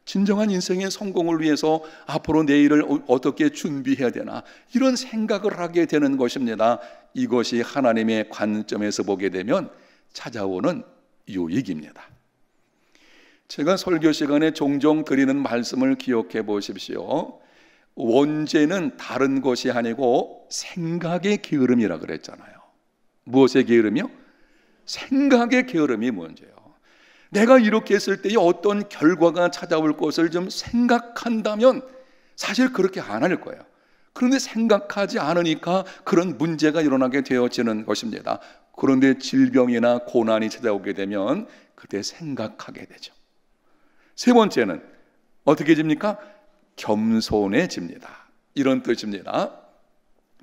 진정한 인생의 성공을 위해서 앞으로 내일을 어떻게 준비해야 되나, 이런 생각을 하게 되는 것입니다. 이것이 하나님의 관점에서 보게 되면 찾아오는 유익입니다. 제가 설교 시간에 종종 드리는 말씀을 기억해 보십시오. 원죄는 다른 것이 아니고 생각의 게으름이라 그랬잖아요. 무엇의 게으름이요? 생각의 게으름이 문제예요. 내가 이렇게 했을 때에 어떤 결과가 찾아올 것을 좀 생각한다면 사실 그렇게 안 할 거예요. 그런데 생각하지 않으니까 그런 문제가 일어나게 되어지는 것입니다. 그런데 질병이나 고난이 찾아오게 되면 그때 생각하게 되죠. 세 번째는 어떻게 집니까? 겸손해집니다. 이런 뜻입니다.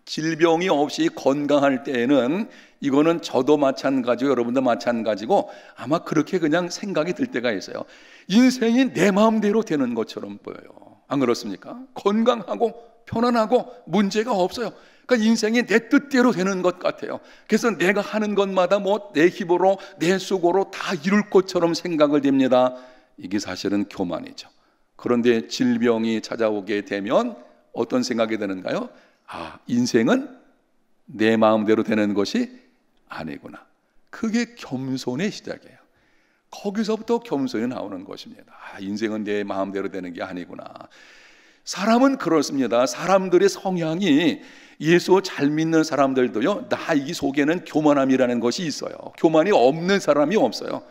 질병이 없이 건강할 때에는, 이거는 저도 마찬가지고 여러분도 마찬가지고 아마 그렇게 그냥 생각이 들 때가 있어요. 인생이 내 마음대로 되는 것처럼 보여요. 안 그렇습니까? 건강하고 편안하고 문제가 없어요. 그러니까 인생이 내 뜻대로 되는 것 같아요. 그래서 내가 하는 것마다 뭐 내 힘으로 내 수고로 다 이룰 것처럼 생각을 됩니다. 이게 사실은 교만이죠. 그런데 질병이 찾아오게 되면 어떤 생각이 드는가요? 아, 인생은 내 마음대로 되는 것이 아니구나. 그게 겸손의 시작이에요. 거기서부터 겸손이 나오는 것입니다. 아, 인생은 내 마음대로 되는 게 아니구나. 사람은 그렇습니다. 사람들의 성향이, 예수 잘 믿는 사람들도요, 나 이 속에는 교만함이라는 것이 있어요. 교만이 없는 사람이 없어요.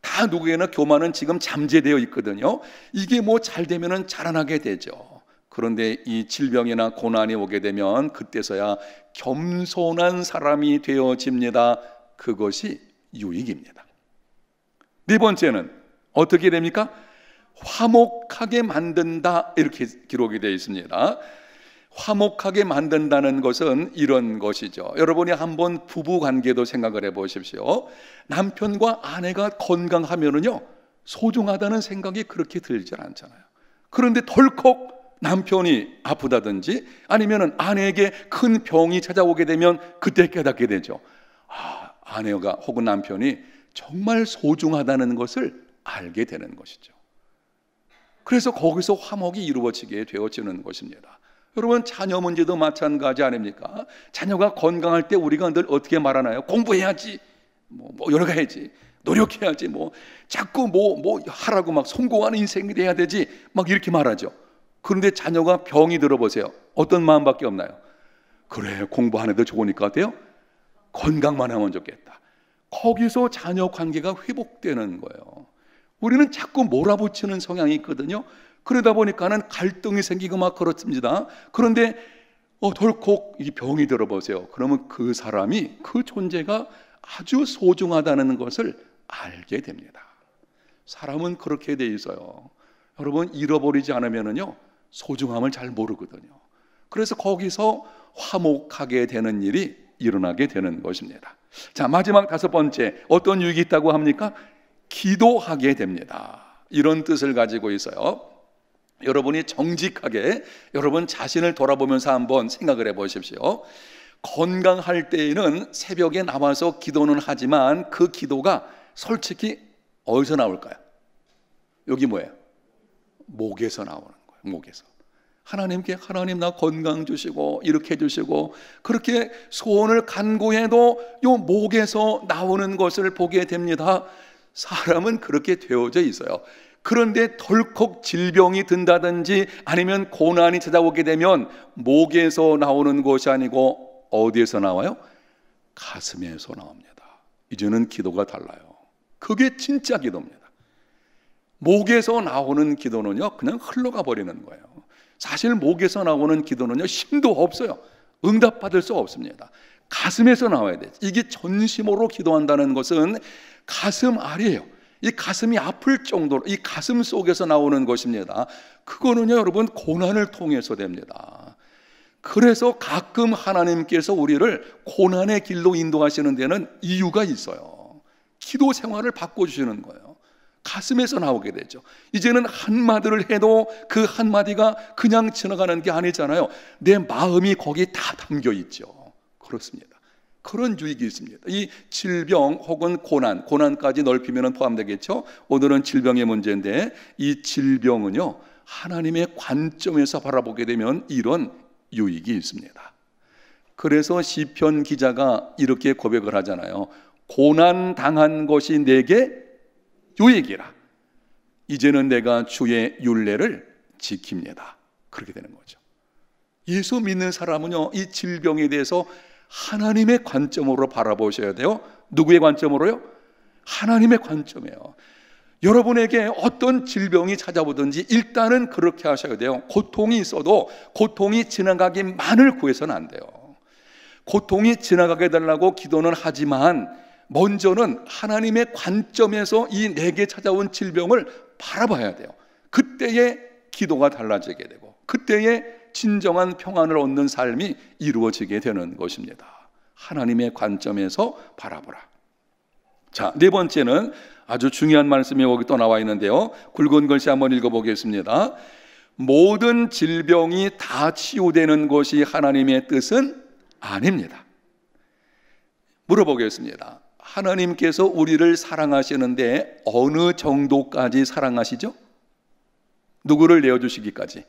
다 누구에나 교만은 지금 잠재되어 있거든요. 이게 뭐 잘 되면은 자라나게 되죠. 그런데 이 질병이나 고난이 오게 되면 그때서야 겸손한 사람이 되어집니다. 그것이 유익입니다. 네 번째는 어떻게 됩니까? 화목하게 만든다, 이렇게 기록이 되어 있습니다. 화목하게 만든다는 것은 이런 것이죠. 여러분이 한번 부부 관계도 생각을 해 보십시오. 남편과 아내가 건강하면은요, 소중하다는 생각이 그렇게 들지 않잖아요. 그런데 덜컥 남편이 아프다든지 아니면 아내에게 큰 병이 찾아오게 되면 그때 깨닫게 되죠. 아, 아내가 혹은 남편이 정말 소중하다는 것을 알게 되는 것이죠. 그래서 거기서 화목이 이루어지게 되어지는 것입니다. 여러분, 자녀 문제도 마찬가지 아닙니까? 자녀가 건강할 때 우리가 늘 어떻게 말하나요? 공부해야지, 뭐 여러 가지 노력해야지, 자꾸 하라고 막 성공하는 인생이 돼야 되지, 막 이렇게 말하죠. 그런데 자녀가 병이 들어보세요. 어떤 마음밖에 없나요? 그래, 공부 안 해도 좋으니까 어때요? 건강만 하면 좋겠다. 거기서 자녀 관계가 회복되는 거예요. 우리는 자꾸 몰아붙이는 성향이 있거든요. 그러다 보니까는 갈등이 생기고 막 그렇습니다. 그런데 덜컥 이 병이 들어보세요. 그러면 그 사람이, 그 존재가 아주 소중하다는 것을 알게 됩니다. 사람은 그렇게 돼 있어요. 여러분, 잃어버리지 않으면은요, 소중함을 잘 모르거든요. 그래서 거기서 화목하게 되는 일이 일어나게 되는 것입니다. 자, 마지막 다섯 번째, 어떤 유익이 있다고 합니까? 기도하게 됩니다. 이런 뜻을 가지고 있어요. 여러분이 정직하게 여러분 자신을 돌아보면서 한번 생각을 해 보십시오. 건강할 때에는 새벽에 나와서 기도는 하지만 그 기도가 솔직히 어디서 나올까요? 여기 뭐예요? 목에서 나오는 거예요. 목에서. 하나님께, 하나님 나 건강 주시고 이렇게 주시고, 그렇게 소원을 간구해도 요 목에서 나오는 것을 보게 됩니다. 사람은 그렇게 되어져 있어요. 그런데 덜컥 질병이 든다든지 아니면 고난이 찾아오게 되면 목에서 나오는 것이 아니고 어디에서 나와요? 가슴에서 나옵니다. 이제는 기도가 달라요. 그게 진짜 기도입니다. 목에서 나오는 기도는요, 그냥 흘러가 버리는 거예요. 사실 목에서 나오는 기도는요, 힘도 없어요. 응답받을 수 없습니다. 가슴에서 나와야 돼요. 이게 전심으로 기도한다는 것은 가슴 아래예요. 이 가슴이 아플 정도로 이 가슴 속에서 나오는 것입니다. 그거는요, 여러분, 고난을 통해서 됩니다. 그래서 가끔 하나님께서 우리를 고난의 길로 인도하시는 데는 이유가 있어요. 기도 생활을 바꿔주시는 거예요. 가슴에서 나오게 되죠. 이제는 한마디를 해도 그 한마디가 그냥 지나가는 게 아니잖아요. 내 마음이 거기에 다 담겨 있죠. 그렇습니다. 그런 유익이 있습니다. 이 질병 혹은 고난까지 넓히면 포함되겠죠. 오늘은 질병의 문제인데 이 질병은요, 하나님의 관점에서 바라보게 되면 이런 유익이 있습니다. 그래서 시편 기자가 이렇게 고백을 하잖아요. 고난 당한 것이 내게 유익이라. 이제는 내가 주의 율례를 지킵니다. 그렇게 되는 거죠. 예수 믿는 사람은요, 이 질병에 대해서 하나님의 관점으로 바라보셔야 돼요. 누구의 관점으로요? 하나님의 관점이에요. 여러분에게 어떤 질병이 찾아오든지 일단은 그렇게 하셔야 돼요. 고통이 있어도 고통이 지나가기만을 구해서는 안 돼요. 고통이 지나가게 달라고 기도는 하지만 먼저는 하나님의 관점에서 이 내게 찾아온 질병을 바라봐야 돼요. 그때의 기도가 달라지게 되고 그때의 진정한 평안을 얻는 삶이 이루어지게 되는 것입니다. 하나님의 관점에서 바라보라. 자, 네 번째는 아주 중요한 말씀이 여기 또 나와 있는데요. 굵은 글씨 한번 읽어보겠습니다. 모든 질병이 다 치유되는 것이 하나님의 뜻은 아닙니다. 물어보겠습니다. 하나님께서 우리를 사랑하시는데 어느 정도까지 사랑하시죠? 누구를 내어주시기까지?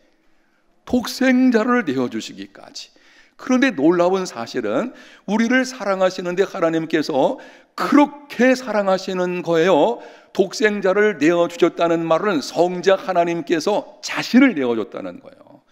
독생자를 내어주시기까지. 그런데 놀라운 사실은 우리를 사랑하시는데 하나님께서 그렇게 사랑하시는 거예요. 독생자를 내어주셨다는 말은 성자 하나님께서 자신을 내어줬다는 거예요.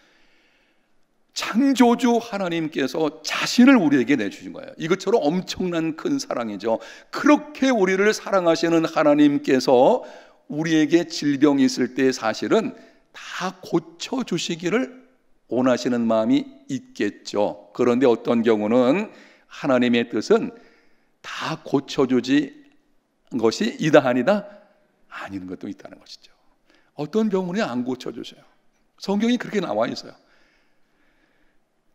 창조주 하나님께서 자신을 우리에게 내주신 거예요. 이것처럼 엄청난 큰 사랑이죠. 그렇게 우리를 사랑하시는 하나님께서 우리에게 질병이 있을 때 사실은 다 고쳐주시기를 원하시는 마음이 있겠죠. 그런데 어떤 경우는 하나님의 뜻은 다 고쳐주지 것이 이다 아니다? 아닌 것도 있다는 것이죠. 어떤 병원이 안 고쳐주셔요. 성경이 그렇게 나와 있어요.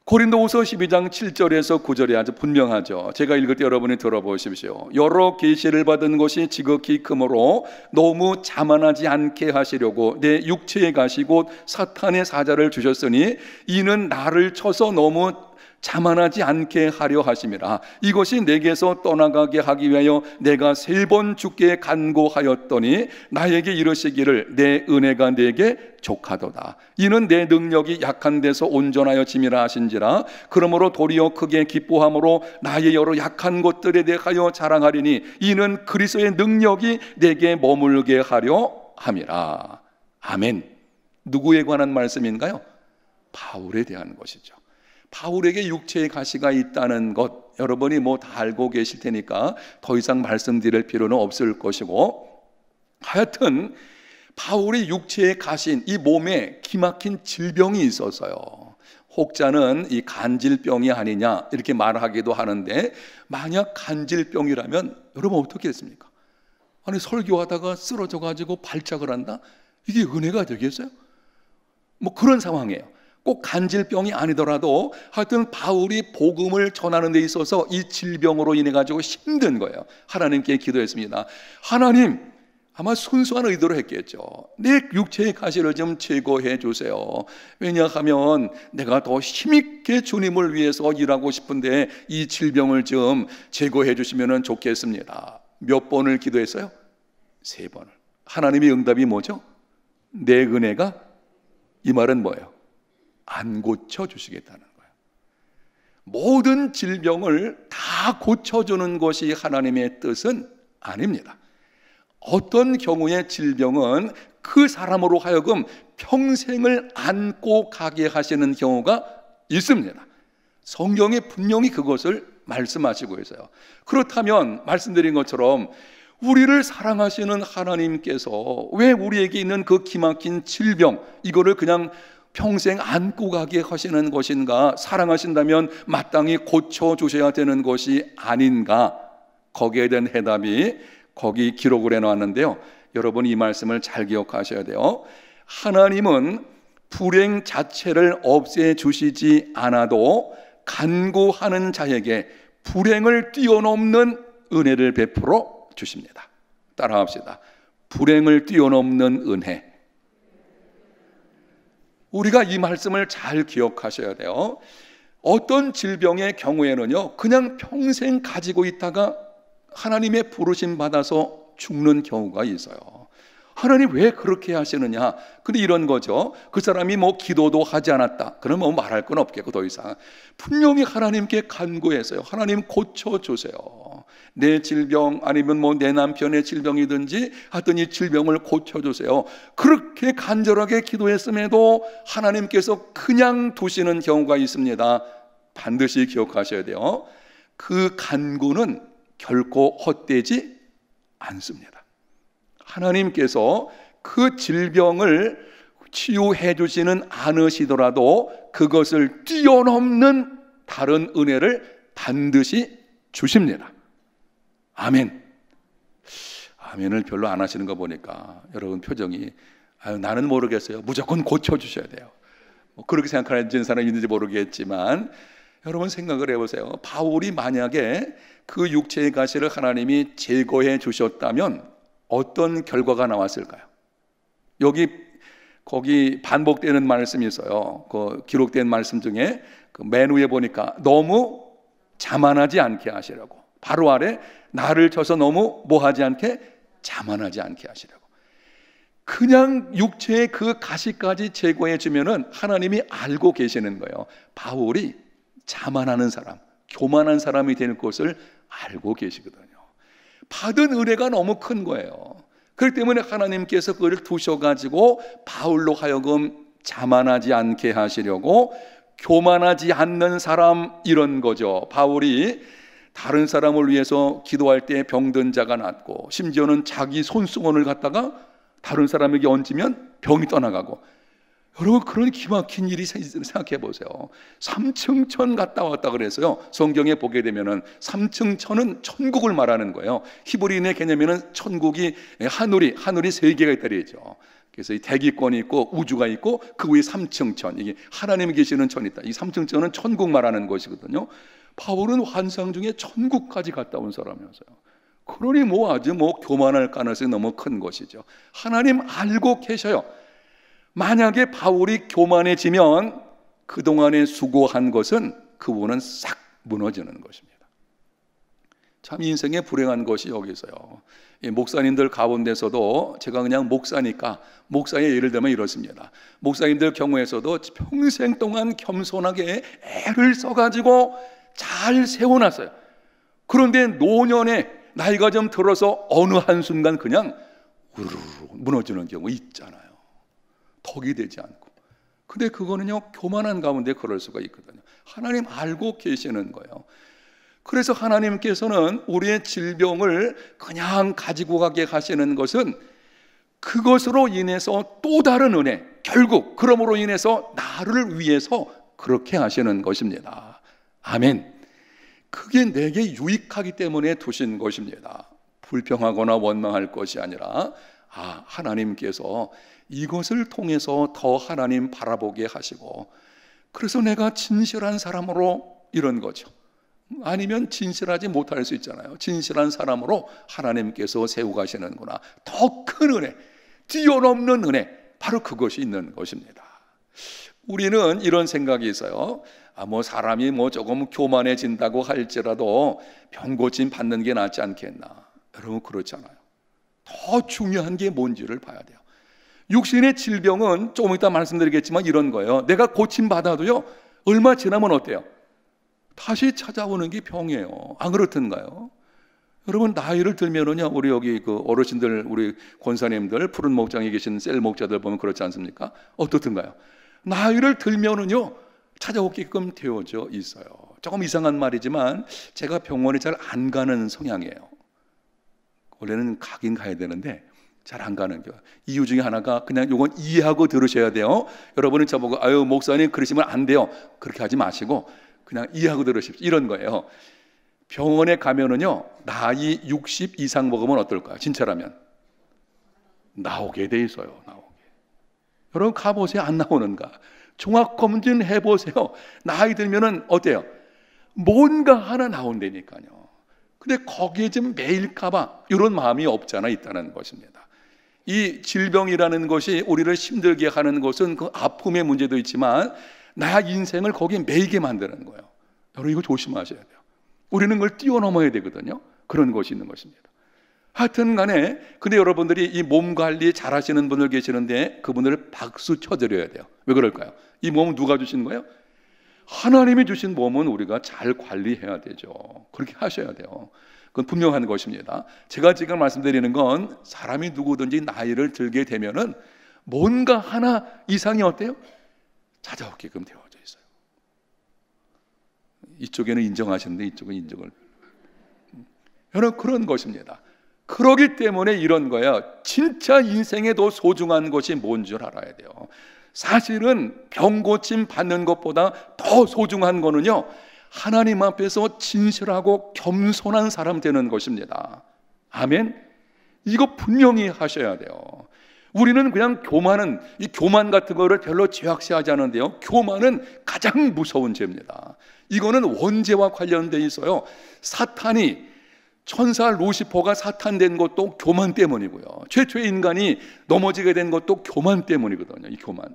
고린도후서 12장 7절에서 9절이 아주 분명하죠. 제가 읽을 때 여러분이 들어보십시오. 여러 계시를 받은 것이 지극히 크므로 너무 자만하지 않게 하시려고 내 육체에 가시 곧 사탄의 사자를 주셨으니 이는 나를 쳐서 너무 자만하지 않게 하려 하심이라. 이것이 내게서 떠나가게 하기 위하여 내가 3번 주께 간구하였더니 나에게 이르시기를 내 은혜가 내게 족하도다. 이는 내 능력이 약한 데서 온전하여 짐이라 하신지라. 그러므로 도리어 크게 기뻐함으로 나의 여러 약한 것들에 대하여 자랑하리니 이는 그리스도의 능력이 내게 머물게 하려 함이라. 아멘. 누구에 관한 말씀인가요? 바울에 대한 것이죠. 바울에게 육체의 가시가 있다는 것 여러분이 뭐 다 알고 계실 테니까 더 이상 말씀드릴 필요는 없을 것이고, 하여튼 바울이 육체의 가신 이 몸에 기막힌 질병이 있어서요. 혹자는 이 간질병이 아니냐 이렇게 말하기도 하는데, 만약 간질병이라면 여러분 어떻게 했습니까? 아니 설교하다가 쓰러져 가지고 발작을 한다? 이게 은혜가 되겠어요? 뭐 그런 상황이에요. 꼭 간질병이 아니더라도 하여튼 바울이 복음을 전하는 데 있어서 이 질병으로 인해 가지고 힘든 거예요. 하나님께 기도했습니다. 하나님, 아마 순수한 의도로 했겠죠. 내 육체의 가시를 좀 제거해 주세요. 왜냐하면 내가 더 힘있게 주님을 위해서 일하고 싶은데 이 질병을 좀 제거해 주시면 좋겠습니다. 몇 번을 기도했어요? 3번을. 하나님의 응답이 뭐죠? 내 은혜가, 이 말은 뭐예요? 안 고쳐주시겠다는 거예요. 모든 질병을 다 고쳐주는 것이 하나님의 뜻은 아닙니다. 어떤 경우의 질병은 그 사람으로 하여금 평생을 안고 가게 하시는 경우가 있습니다. 성경에 분명히 그것을 말씀하시고 있어요. 그렇다면 말씀드린 것처럼 우리를 사랑하시는 하나님께서 왜 우리에게 있는 그 기막힌 질병, 이거를 그냥 평생 안고 가게 하시는 것인가? 사랑하신다면 마땅히 고쳐주셔야 되는 것이 아닌가? 거기에 대한 해답이 거기 기록을 해놨는데요. 여러분 이 말씀을 잘 기억하셔야 돼요. 하나님은 불행 자체를 없애주시지 않아도 간구하는 자에게 불행을 뛰어넘는 은혜를 베풀어 주십니다. 따라합시다. 불행을 뛰어넘는 은혜. 우리가 이 말씀을 잘 기억하셔야 돼요. 어떤 질병의 경우에는요, 그냥 평생 가지고 있다가 하나님의 부르심 받아서 죽는 경우가 있어요. 하나님 왜 그렇게 하시느냐? 근데 이런 거죠. 그 사람이 뭐 기도도 하지 않았다. 그러면 뭐 말할 건 없겠고 더 이상. 분명히 하나님께 간구했어요. 하나님 고쳐주세요. 내 질병 아니면 뭐 내 남편의 질병이든지 하여튼 이 질병을 고쳐주세요. 그렇게 간절하게 기도했음에도 하나님께서 그냥 두시는 경우가 있습니다. 반드시 기억하셔야 돼요. 그 간구는 결코 헛되지 않습니다. 하나님께서 그 질병을 치유해 주시는 않으시더라도 그것을 뛰어넘는 다른 은혜를 반드시 주십니다. 아멘. 아멘을 별로 안 하시는 거 보니까 여러분 표정이 나는 모르겠어요. 무조건 고쳐주셔야 돼요. 뭐 그렇게 생각하는 사람이 있는지 모르겠지만 여러분 생각을 해보세요. 바울이 만약에 그 육체의 가시를 하나님이 제거해 주셨다면 어떤 결과가 나왔을까요? 거기 반복되는 말씀이 있어요. 그 기록된 말씀 중에 그 맨 위에 보니까 너무 자만하지 않게 하시라고. 바로 아래 나를 쳐서 너무 뭐하지 않게? 자만하지 않게 하시라고. 그냥 육체의 그 가시까지 제거해 주면은 하나님이 알고 계시는 거예요. 바울이 자만하는 사람, 교만한 사람이 될 것을 알고 계시거든요. 받은 은혜가 너무 큰 거예요. 그렇기 때문에 하나님께서 그를 두셔가지고 바울로 하여금 자만하지 않게 하시려고 교만하지 않는 사람 이런 거죠. 바울이 다른 사람을 위해서 기도할 때 병든 자가 낫고 심지어는 자기 손수건을 갖다가 다른 사람에게 얹으면 병이 떠나가고 여러분 그런 기막힌 일이 생각해 보세요. 3층 천 갔다 왔다 그래서요. 성경에 보게 되면은 3층 천은 천국을 말하는 거예요. 히브리인의 개념에는 천국이 하늘이 세 개가 있다 그랬죠. 그래서 이 대기권이 있고 우주가 있고 그 위에 3층 천, 이게 하나님이 계시는 천이 있다. 이 3층 천은 천국 말하는 것이거든요. 바울은 환상 중에 천국까지 갔다 온 사람이었어요. 그러니 아주 교만할 가능성이 너무 큰 것이죠. 하나님 알고 계셔요. 만약에 바울이 교만해지면 그동안에 수고한 것은 그분은 싹 무너지는 것입니다. 참 인생에 불행한 것이 여기 있어요. 이 목사님들 가운데서도 제가 그냥 목사니까 목사의 예를 들면 이렇습니다. 목사님들 경우에서도 평생 동안 겸손하게 애를 써가지고 잘 세워놨어요. 그런데 노년에 나이가 좀 들어서 어느 한순간 그냥 우르르 무너지는 경우 있잖아요. 덕이 되지 않고. 근데 그거는요 교만한 가운데 그럴 수가 있거든요. 하나님 알고 계시는 거예요. 그래서 하나님께서는 우리의 질병을 그냥 가지고 가게 하시는 것은 그것으로 인해서 또 다른 은혜, 결국 그러므로 인해서 나를 위해서 그렇게 하시는 것입니다. 아멘. 그게 내게 유익하기 때문에 두신 것입니다. 불평하거나 원망할 것이 아니라 하나님께서 이것을 통해서 더 하나님 바라보게 하시고 그래서 내가 진실한 사람으로 이런 거죠. 아니면 진실하지 못할 수 있잖아요. 진실한 사람으로 하나님께서 세우가시는구나. 더 큰 은혜, 뛰어넘는 은혜, 바로 그것이 있는 것입니다. 우리는 이런 생각이 있어요. 사람이 조금 교만해진다고 할지라도 병고침 받는 게 낫지 않겠나. 여러분 그렇잖아요. 더 중요한 게 뭔지를 봐야 돼요. 육신의 질병은 조금 이따 말씀드리겠지만 이런 거예요. 내가 고침받아도요 얼마 지나면 어때요? 다시 찾아오는 게 병이에요. 안 그렇던가요? 여러분 나이를 들면은요 우리 여기 그 어르신들 우리 권사님들 푸른 목장에 계신 셀 목자들 보면 그렇지 않습니까? 어떻든가요? 나이를 들면은요 찾아오게끔 되어져 있어요. 조금 이상한 말이지만 제가 병원에 잘 안 가는 성향이에요. 원래는 가긴 가야 되는데 잘 안 가는 거예요. 이유 중에 하나가 그냥 이건 이해하고 들으셔야 돼요. 여러분은 저보고 목사님 그러시면 안 돼요. 그렇게 하지 마시고 그냥 이해하고 들으십시오. 이런 거예요. 병원에 가면은요 나이 60 이상 먹으면 어떨까요? 진짜라면 나오게 돼 있어요. 나오게. 여러분 가보세요. 안 나오는가? 종합검진 해보세요. 나이 들면은 어때요? 뭔가 하나 나온다니까요. 근데 거기에 좀 매일까봐 이런 마음이 없잖아 있다는 것입니다. 이 질병이라는 것이 우리를 힘들게 하는 것은 그 아픔의 문제도 있지만 나 인생을 거기에 매이게 만드는 거예요. 여러분 이거 조심하셔야 돼요. 우리는 그걸 뛰어넘어야 되거든요. 그런 것이 있는 것입니다. 하여튼 간에 근데 여러분들이 이 몸 관리 잘 하시는 분들 계시는데 그분들을 박수 쳐드려야 돼요. 왜 그럴까요? 이 몸은 누가 주신 거예요? 하나님이 주신 몸은 우리가 잘 관리해야 되죠. 그렇게 하셔야 돼요. 그건 분명한 것입니다. 제가 지금 말씀드리는 건 사람이 누구든지 나이를 들게 되면은 뭔가 하나 이상이 어때요? 찾아오게끔 되어져 있어요. 이쪽에는 인정하시는데 이쪽은 인정을. 여러분 그런 것입니다. 그러기 때문에 이런 거야. 진짜 인생에 더 소중한 것이 뭔 줄 알아야 돼요. 사실은 병고침 받는 것보다 더 소중한 거는요, 하나님 앞에서 진실하고 겸손한 사람 되는 것입니다. 아멘. 이거 분명히 하셔야 돼요. 우리는 그냥 교만은, 이 교만 같은 거를 별로 죄악시하지 않은데요, 교만은 가장 무서운 죄입니다. 이거는 원죄와 관련돼 있어요. 사탄이, 천사 루시퍼가 사탄된 것도 교만 때문이고요, 최초의 인간이 넘어지게 된 것도 교만 때문이거든요.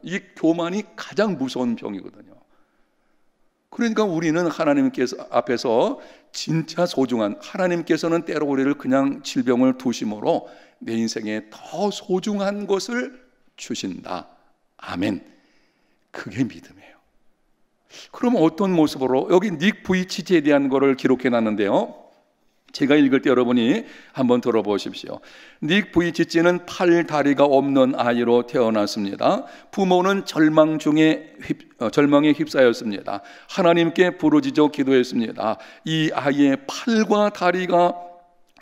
이 교만이 가장 무서운 병이거든요. 그러니까 우리는 하나님께서 앞에서 진짜 소중한, 하나님께서는 때로 우리를 그냥 질병을 두심으로 내 인생에 더 소중한 것을 주신다. 아멘. 그게 믿음이에요. 그럼 어떤 모습으로, 여기 닉 부이치치에 대한 거를 기록해 놨는데요, 제가 읽을 때 여러분이 한번 들어보십시오. 닉 부이치치는 팔 다리가 없는 아이로 태어났습니다. 부모는 절망에 휩싸였습니다. 하나님께 부르짖어 기도했습니다. 이 아이의 팔과 다리가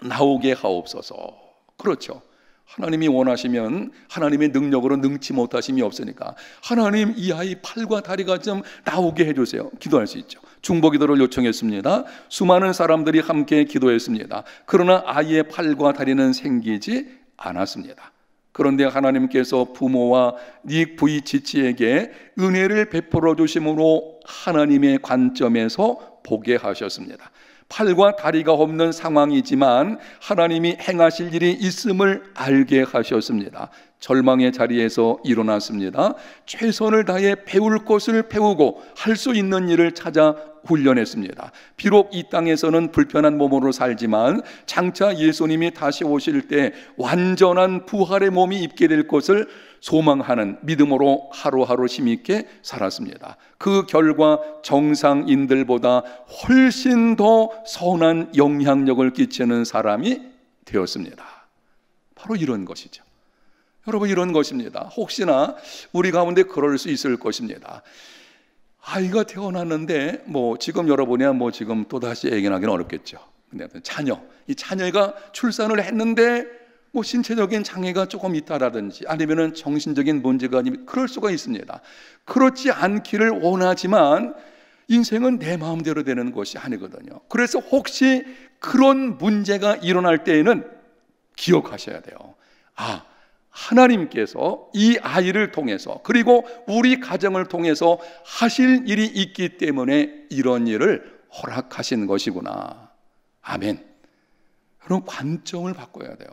나오게 하옵소서. 그렇죠. 하나님이 원하시면 하나님의 능력으로 능치 못하심이 없으니까 하나님 이 아이 팔과 다리가 좀 나오게 해주세요. 기도할 수 있죠. 중보기도를 요청했습니다. 수많은 사람들이 함께 기도했습니다. 그러나 아이의 팔과 다리는 생기지 않았습니다. 그런데 하나님께서 부모와 닉 부이치치에게 은혜를 베풀어 주심으로 하나님의 관점에서 보게 하셨습니다. 팔과 다리가 없는 상황이지만 하나님이 행하실 일이 있음을 알게 하셨습니다. 절망의 자리에서 일어났습니다. 최선을 다해 배울 것을 배우고 할 수 있는 일을 찾아 훈련했습니다. 비록 이 땅에서는 불편한 몸으로 살지만 장차 예수님이 다시 오실 때 완전한 부활의 몸이 입게 될 것을 소망하는 믿음으로 하루하루 힘있게 살았습니다. 그 결과 정상인들보다 훨씬 더 선한 영향력을 끼치는 사람이 되었습니다. 바로 이런 것이죠. 여러분, 이런 것입니다. 혹시나 우리 가운데 그럴 수 있을 것입니다. 아이가 태어났는데 지금 여러분이야 지금 또다시 애견하기는 어렵겠죠. 근데 이 자녀가 출산을 했는데 신체적인 장애가 조금 있다라든지 아니면은 정신적인 문제가 아니면 그럴 수가 있습니다. 그렇지 않기를 원하지만 인생은 내 마음대로 되는 것이 아니거든요. 그래서 혹시 그런 문제가 일어날 때에는 기억하셔야 돼요. 하나님께서 이 아이를 통해서 그리고 우리 가정을 통해서 하실 일이 있기 때문에 이런 일을 허락하신 것이구나. 아멘. 그런 관점을 바꿔야 돼요.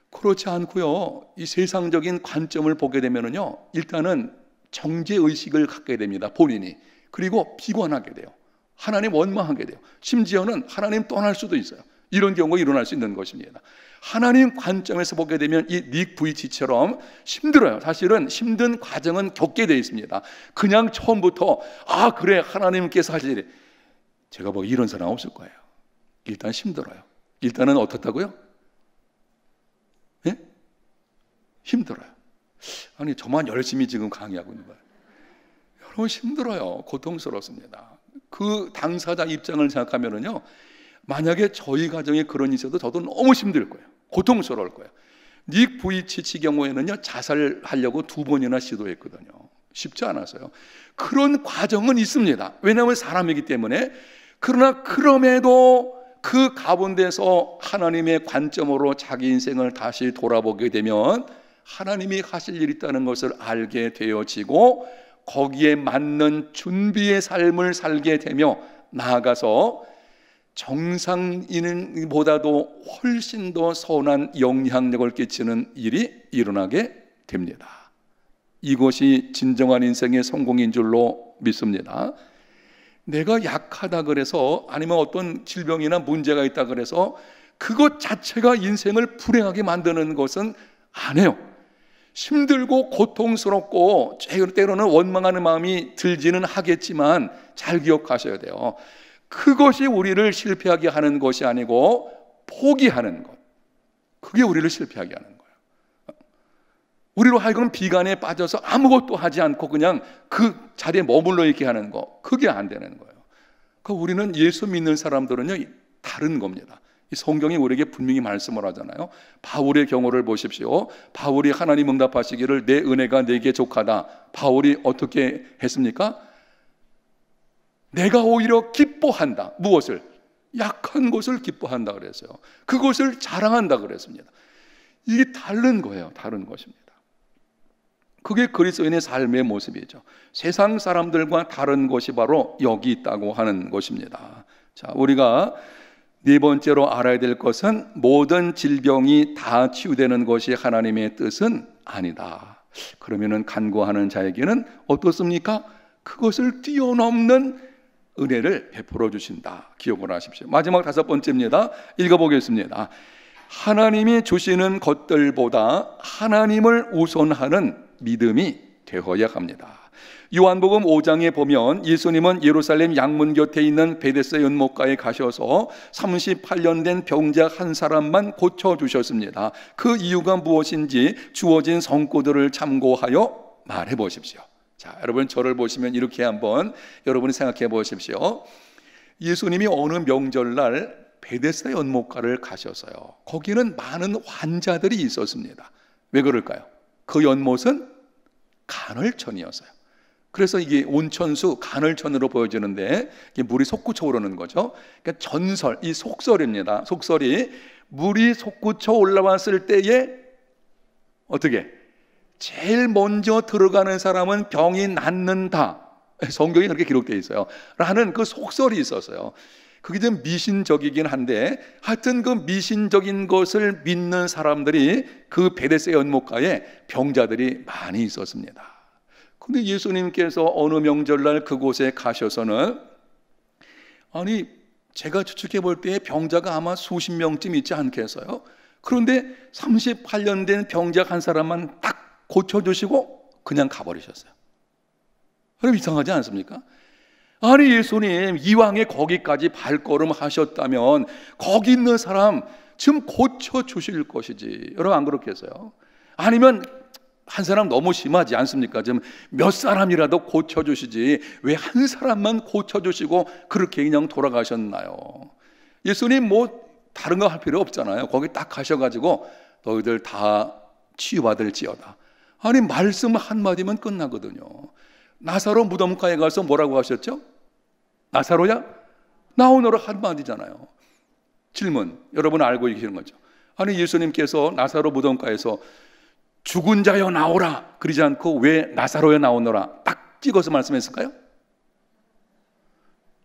그렇지 않고요, 이 세상적인 관점을 보게 되면은요, 일단은 정죄의식을 갖게 됩니다, 본인이. 그리고 비관하게 돼요. 하나님 원망하게 돼요. 심지어는 하나님 떠날 수도 있어요. 이런 경우가 일어날 수 있는 것입니다. 하나님 관점에서 보게 되면 이 닉 부이치처럼 힘들어요. 사실은 힘든 과정은 겪게 되어 있습니다. 그냥 처음부터 그래 하나님께서 하실 일이, 제가 이런 사람 없을 거예요. 일단 힘들어요. 일단은 어떻다고요? 예? 힘들어요. 아니 저만 열심히 지금 강의하고 있는 거예요. 여러분 힘들어요. 고통스럽습니다. 그 당사자 입장을 생각하면은요, 만약에 저희 가정에 그런 일이 있어도 저도 너무 힘들 거예요. 고통스러울 거예요. 닉 부이치치 경우에는요, 자살하려고 2번이나 시도했거든요. 쉽지 않았어요. 그런 과정은 있습니다. 왜냐하면 사람이기 때문에. 그러나 그럼에도 그 가운데서 하나님의 관점으로 자기 인생을 다시 돌아보게 되면 하나님이 하실 일이 있다는 것을 알게 되어지고 거기에 맞는 준비의 삶을 살게 되며 나아가서 정상인보다도 훨씬 더 선한 영향력을 끼치는 일이 일어나게 됩니다. 이것이 진정한 인생의 성공인 줄로 믿습니다. 내가 약하다 그래서, 아니면 어떤 질병이나 문제가 있다 그래서 그것 자체가 인생을 불행하게 만드는 것은 아니에요. 힘들고 고통스럽고 때로는 원망하는 마음이 들지는 하겠지만 잘 기억하셔야 돼요. 그것이 우리를 실패하게 하는 것이 아니고 포기하는 것, 그게 우리를 실패하게 하는 거예요. 우리로 하여금 비관에 빠져서 아무것도 하지 않고 그냥 그 자리에 머물러 있게 하는 거, 그게 안 되는 거예요. 그러니까 우리는 예수 믿는 사람들은요 다른 겁니다. 이 성경이 우리에게 분명히 말씀을 하잖아요. 바울의 경우를 보십시오. 바울이 하나님 응답하시기를 내 은혜가 내게 족하다. 바울이 어떻게 했습니까? 내가 오히려 기뻐한다. 무엇을? 약한 것을 기뻐한다 그랬어요. 그것을 자랑한다 그랬습니다. 이게 다른 거예요. 다른 것입니다. 그게 그리스도인의 삶의 모습이죠. 세상 사람들과 다른 것이 바로 여기 있다고 하는 것입니다. 자, 우리가 네 번째로 알아야 될 것은 모든 질병이 다 치유되는 것이 하나님의 뜻은 아니다. 그러면은 간구하는 자에게는 어떻습니까? 그것을 뛰어넘는 은혜를 베풀어 주신다. 기억을 하십시오. 마지막 다섯 번째입니다. 읽어보겠습니다. 하나님이 주시는 것들보다 하나님을 우선하는 믿음이 되어야 합니다. 요한복음 5장에 보면 예수님은 예루살렘 양문 곁에 있는 베데스다 연못가에 가셔서 38년 된 병자 한 사람만 고쳐주셨습니다. 그 이유가 무엇인지 주어진 성구들을 참고하여 말해 보십시오. 자, 여러분 저를 보시면 이렇게 한번 여러분이 생각해 보십시오. 예수님이 어느 명절날 베데스다 연못가를 가셔서요, 거기는 많은 환자들이 있었습니다. 왜 그럴까요? 그 연못은 간헐천이었어요. 그래서 이게 온천수 간헐천으로 보여지는데 이게 물이 솟구쳐 오르는 거죠. 그러니까 전설, 이 속설입니다. 속설이 물이 솟구쳐 올라왔을 때에 어떻게? 제일 먼저 들어가는 사람은 병이 낫는다. 성경에 그렇게 기록되어 있어요. 라는 그 속설이 있었어요. 그게 좀 미신적이긴 한데 하여튼 그 미신적인 것을 믿는 사람들이 그 베데스다 연못가에 병자들이 많이 있었습니다. 근데 예수님께서 어느 명절날 그곳에 가셔서는, 아니 제가 추측해 볼 때 병자가 아마 수십 명쯤 있지 않겠어요? 그런데 38년 된 병자 한 사람만 딱 고쳐주시고 그냥 가버리셨어요. 그럼 이상하지 않습니까? 아니 예수님 이왕에 거기까지 발걸음 하셨다면 거기 있는 사람 좀 고쳐주실 것이지. 여러분 안 그렇겠어요? 아니면 한 사람 너무 심하지 않습니까? 좀 몇 사람이라도 고쳐주시지 왜 한 사람만 고쳐주시고 그렇게 그냥 돌아가셨나요? 예수님 뭐 다른 거 할 필요 없잖아요. 거기 딱 가셔가지고 너희들 다 치유받을지어다. 아니 말씀 한마디면 끝나거든요. 나사로 무덤가에 가서 뭐라고 하셨죠? 나사로야 나오너라 한마디잖아요. 질문, 여러분 알고 계시는 거죠? 아니 예수님께서 나사로 무덤가에서 죽은 자여 나오라 그러지 않고 왜 나사로여 나오너라 딱 찍어서 말씀했을까요?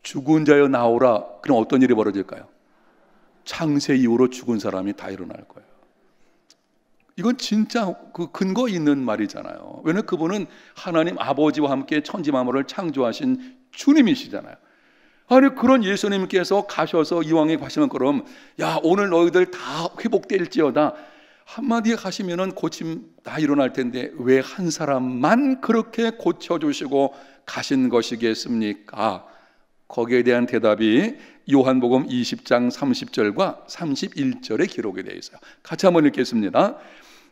죽은 자여 나오라. 그럼 어떤 일이 벌어질까요? 창세 이후로 죽은 사람이 다 일어날 거예요. 이건 진짜 그 근거 있는 말이잖아요. 왜냐하면 그분은 하나님 아버지와 함께 천지 만물을 창조하신 주님이시잖아요. 아니 그런 예수님께서 가셔서 이왕에 가시면 그럼 야 오늘 너희들 다 회복될지어다 한마디 하시면은 고침 다 일어날 텐데 왜 한 사람만 그렇게 고쳐주시고 가신 것이겠습니까? 거기에 대한 대답이 요한복음 20장 30절과 31절에 기록이 되어 있어요. 같이 한번 읽겠습니다.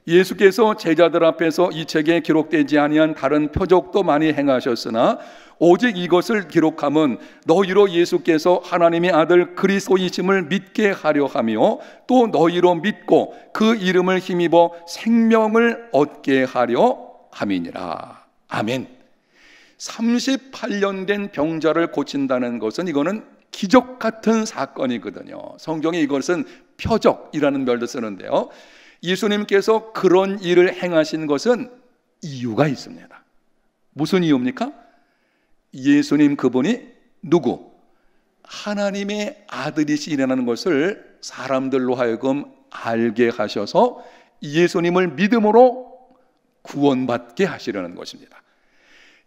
예수께서 제자들 앞에서 이 책에 기록되지 아니한 다른 표적도 많이 행하셨으나 오직 이것을 기록함은 너희로 예수께서 하나님의 아들 그리스도이심을 믿게 하려 하며 또 너희로 믿고 그 이름을 힘입어 생명을 얻게 하려 함이니라. 아멘. 38년 된 병자를 고친다는 것은 이거는 기적 같은 사건이거든요. 성경에 이것은 표적이라는 말도 쓰는데요. 예수님께서 그런 일을 행하신 것은 이유가 있습니다. 무슨 이유입니까? 예수님 그분이 누구? 하나님의 아들이시라는 것을 사람들로 하여금 알게 하셔서 예수님을 믿음으로 구원받게 하시려는 것입니다.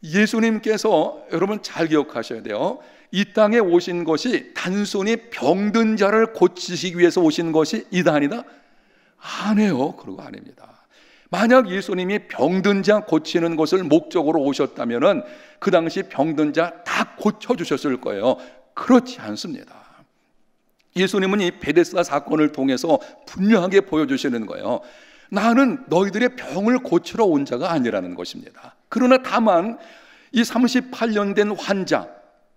예수님께서 여러분 잘 기억하셔야 돼요. 이 땅에 오신 것이 단순히 병든 자를 고치시기 위해서 오신 것이 이다 아니다? 아니에요. 그러고 아닙니다. 만약 예수님이 병든 자 고치는 것을 목적으로 오셨다면 그 당시 병든 자 다 고쳐주셨을 거예요. 그렇지 않습니다. 예수님은 이 베데스다 사건을 통해서 분명하게 보여주시는 거예요. 나는 너희들의 병을 고치러 온 자가 아니라는 것입니다. 그러나 다만 이 38년 된 환자,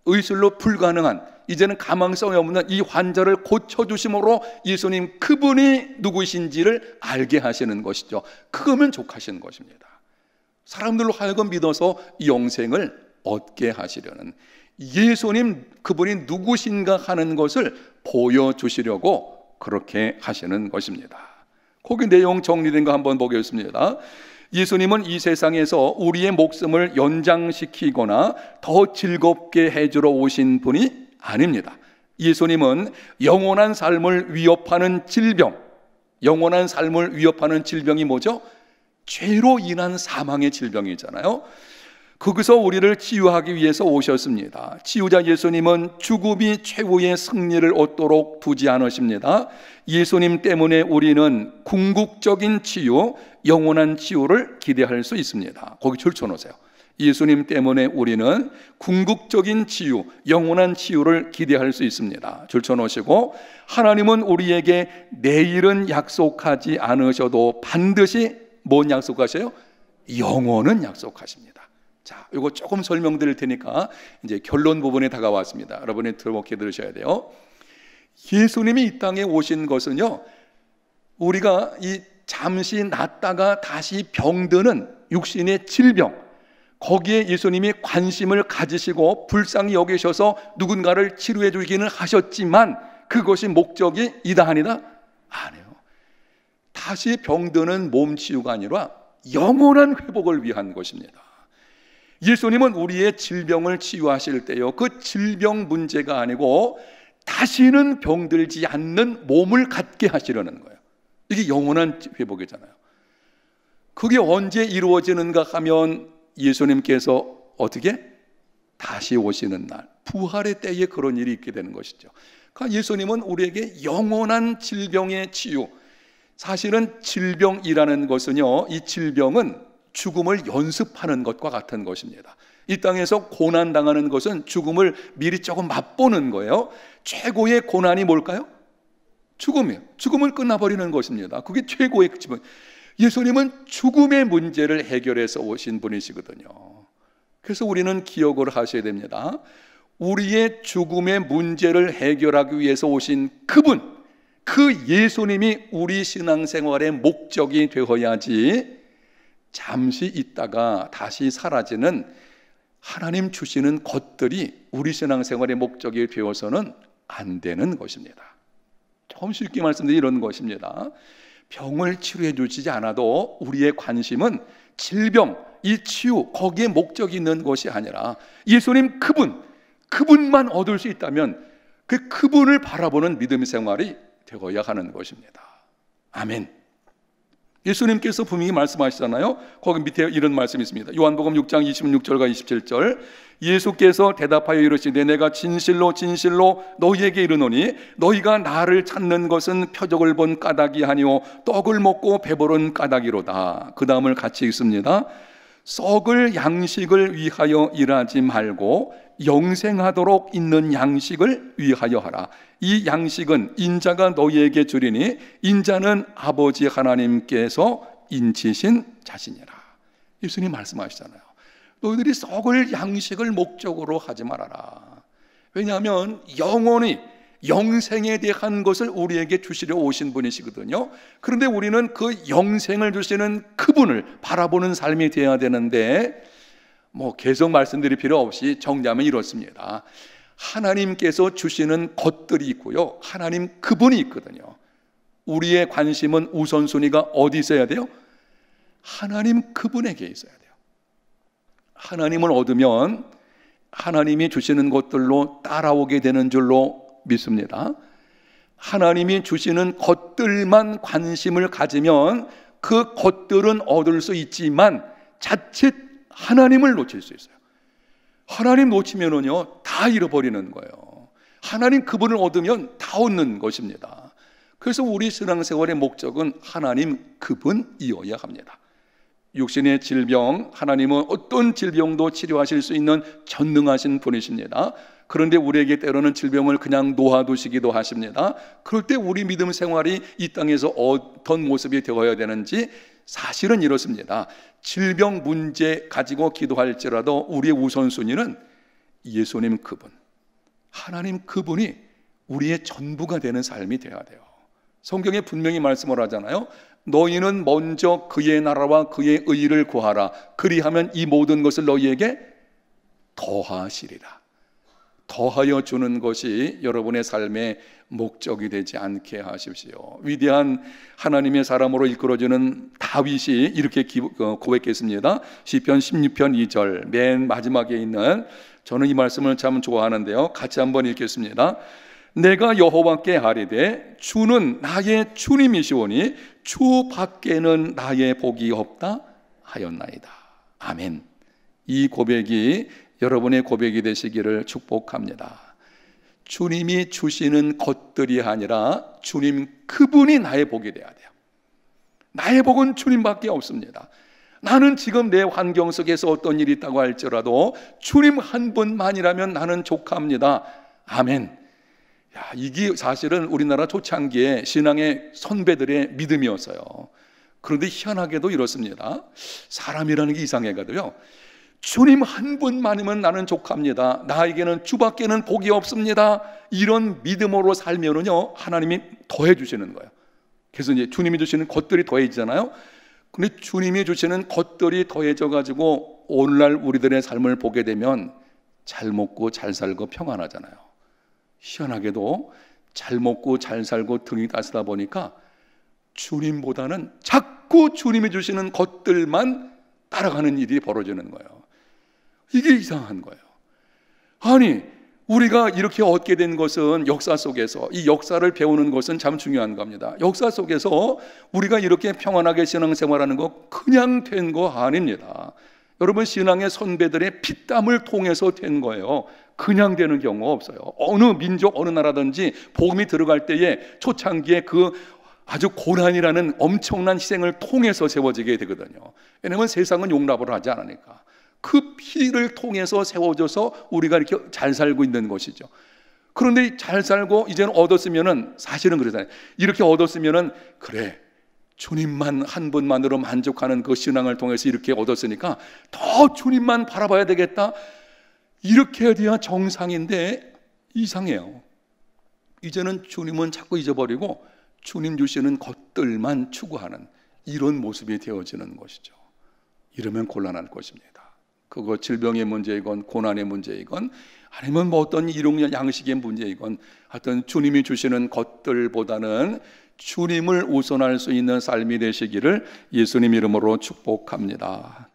의술로 불가능한, 이제는 가망성이 없는 이 환자를 고쳐주심으로 예수님 그분이 누구신지를 알게 하시는 것이죠. 그거면 족하신 것입니다. 사람들로 하여금 믿어서 영생을 얻게 하시려는, 예수님 그분이 누구신가 하는 것을 보여주시려고 그렇게 하시는 것입니다. 거기 내용 정리된 거 한번 보겠습니다. 예수님은 이 세상에서 우리의 목숨을 연장시키거나 더 즐겁게 해주러 오신 분이 아닙니다. 예수님은 영원한 삶을 위협하는 질병, 영원한 삶을 위협하는 질병이 뭐죠? 죄로 인한 사망의 질병이잖아요. 거기서 우리를 치유하기 위해서 오셨습니다. 치유자 예수님은 죽음이 최후의 승리를 얻도록 두지 않으십니다. 예수님 때문에 우리는 궁극적인 치유, 영원한 치유를 기대할 수 있습니다. 거기 줄쳐놓으세요. 예수님 때문에 우리는 궁극적인 치유, 영원한 치유를 기대할 수 있습니다. 줄쳐놓으시고, 하나님은 우리에게 내일은 약속하지 않으셔도 반드시 뭔 약속하세요? 영원은 약속하십니다. 자, 이거 조금 설명드릴 테니까 이제 결론 부분에 다가왔습니다. 여러분이 들어먹게 들으셔야 돼요. 예수님이 이 땅에 오신 것은요, 우리가 이 잠시 낫다가 다시 병드는 육신의 질병, 거기에 예수님이 관심을 가지시고 불쌍히 여기셔서 누군가를 치료해 주기는 하셨지만 그것이 목적이 이다 아니다? 아니에요. 다시 병드는 몸 치유가 아니라 영원한 회복을 위한 것입니다. 예수님은 우리의 질병을 치유하실 때요, 그 질병 문제가 아니고 다시는 병들지 않는 몸을 갖게 하시려는 거예요. 이게 영원한 회복이잖아요. 그게 언제 이루어지는가 하면 예수님께서 어떻게? 다시 오시는 날, 부활의 때에 그런 일이 있게 되는 것이죠. 그러니까 예수님은 우리에게 영원한 질병의 치유, 사실은 질병이라는 것은요, 이 질병은 죽음을 연습하는 것과 같은 것입니다. 이 땅에서 고난당하는 것은 죽음을 미리 조금 맛보는 거예요. 최고의 고난이 뭘까요? 죽음이에요. 죽음을 끝나버리는 것입니다. 그게 최고의 질병. 예수님은 죽음의 문제를 해결해서 오신 분이시거든요. 그래서 우리는 기억을 하셔야 됩니다. 우리의 죽음의 문제를 해결하기 위해서 오신 그분, 그 예수님이 우리 신앙생활의 목적이 되어야지 잠시 있다가 다시 사라지는 하나님 주시는 것들이 우리 신앙생활의 목적이 되어서는 안 되는 것입니다. 조금 쉽게 말씀드리면 이런 것입니다. 병을 치료해 주시지 않아도 우리의 관심은 질병, 이 치유, 거기에 목적이 있는 것이 아니라 예수님 그분만 얻을 수 있다면 그 그분을 바라보는 믿음의 생활이 되어야 하는 것입니다. 아멘. 예수님께서 분명히 말씀하시잖아요. 거기 밑에 이런 말씀이 있습니다. 요한복음 6장 26절과 27절, 예수께서 대답하여 이르시되 내가 진실로 진실로 너희에게 이르노니 너희가 나를 찾는 것은 표적을 본 까닭이 아니오 떡을 먹고 배부른 까닭이로다. 그 다음을 같이 읽습니다. 썩을 양식을 위하여 일하지 말고 영생하도록 있는 양식을 위하여 하라. 이 양식은 인자가 너희에게 주리니 인자는 아버지 하나님께서 인치신 자신이라. 예수님 말씀하시잖아요. 너희들이 썩을 양식을 목적으로 하지 말아라. 왜냐하면 영원히 영생에 대한 것을 우리에게 주시려 오신 분이시거든요. 그런데 우리는 그 영생을 주시는 그분을 바라보는 삶이 되어야 되는데, 계속 말씀드릴 필요 없이 정리하면 이렇습니다. 하나님께서 주시는 것들이 있고요, 하나님 그분이 있거든요. 우리의 관심은 우선순위가 어디 있어야 돼요? 하나님 그분에게 있어야 돼요. 하나님을 얻으면 하나님이 주시는 것들로 따라오게 되는 줄로 믿습니다. 하나님이 주시는 것들만 관심을 가지면 그 것들은 얻을 수 있지만 자칫 하나님을 놓칠 수 있어요. 하나님 놓치면은요 다 잃어버리는 거예요. 하나님 그분을 얻으면 다 얻는 것입니다. 그래서 우리 신앙생활의 목적은 하나님 그분이어야 합니다. 육신의 질병, 하나님은 어떤 질병도 치료하실 수 있는 전능하신 분이십니다. 그런데 우리에게 때로는 질병을 그냥 놓아두시기도 하십니다. 그럴 때 우리 믿음 생활이 이 땅에서 어떤 모습이 되어야 되는지 사실은 이렇습니다. 질병 문제 가지고 기도할지라도 우리의 우선순위는 예수님 그분, 하나님 그분이 우리의 전부가 되는 삶이 되어야 돼요. 성경에 분명히 말씀을 하잖아요. 너희는 먼저 그의 나라와 그의 의를 구하라. 그리하면 이 모든 것을 너희에게 더하시리라. 더하여 주는 것이 여러분의 삶의 목적이 되지 않게 하십시오. 위대한 하나님의 사람으로 이끌어주는 다윗이 이렇게 고백했습니다. 시편 16편 2절 맨 마지막에 있는, 저는 이 말씀을 참 좋아하는데요, 같이 한번 읽겠습니다. 내가 여호와께 아뢰되 주는 나의 주님이시오니 주 밖에는 나의 복이 없다 하였나이다. 아멘. 이 고백이 여러분의 고백이 되시기를 축복합니다. 주님이 주시는 것들이 아니라 주님 그분이 나의 복이 되어야 돼요. 나의 복은 주님밖에 없습니다. 나는 지금 내 환경 속에서 어떤 일이 있다고 할지라도 주님 한 분만이라면 나는 족합니다. 아멘. 이게 사실은 우리나라 초창기에 신앙의 선배들의 믿음이었어요. 그런데 희한하게도 이렇습니다. 사람이라는 게 이상해가도요, 주님 한 분만이면 나는 족합니다. 나에게는 주밖에는 복이 없습니다. 이런 믿음으로 살면은요 하나님이 더해 주시는 거예요. 그래서 이제 주님이 주시는 것들이 더해지잖아요. 근데 주님이 주시는 것들이 더해져 가지고 오늘날 우리들의 삶을 보게 되면 잘 먹고 잘 살고 평안하잖아요. 희한하게도 잘 먹고 잘 살고 등이 따스다 보니까 주님보다는 자꾸 주님이 주시는 것들만 따라가는 일이 벌어지는 거예요. 이게 이상한 거예요. 아니, 우리가 이렇게 얻게 된 것은 역사 속에서, 이 역사를 배우는 것은 참 중요한 겁니다. 역사 속에서 우리가 이렇게 평안하게 신앙생활하는 거 그냥 된 거 아닙니다. 여러분, 신앙의 선배들의 피땀을 통해서 된 거예요. 그냥 되는 경우가 없어요. 어느 민족, 어느 나라든지 복음이 들어갈 때에 초창기에 그 아주 고난이라는 엄청난 희생을 통해서 세워지게 되거든요. 왜냐하면 세상은 용납을 하지 않으니까. 그 피를 통해서 세워져서 우리가 이렇게 잘 살고 있는 것이죠. 그런데 잘 살고 이제는 얻었으면은, 사실은 그러잖아요. 이렇게 얻었으면은 그래, 주님만 한 분만으로 만족하는 그 신앙을 통해서 이렇게 얻었으니까 더 주님만 바라봐야 되겠다. 이렇게 돼야 정상인데 이상해요. 이제는 주님은 자꾸 잊어버리고 주님 주시는 것들만 추구하는 이런 모습이 되어지는 것이죠. 이러면 곤란할 것입니다. 그거 질병의 문제이건 고난의 문제이건 아니면 뭐 어떤 일용 양식의 문제이건 하여튼 주님이 주시는 것들보다는 주님을 우선할 수 있는 삶이 되시기를 예수님 이름으로 축복합니다.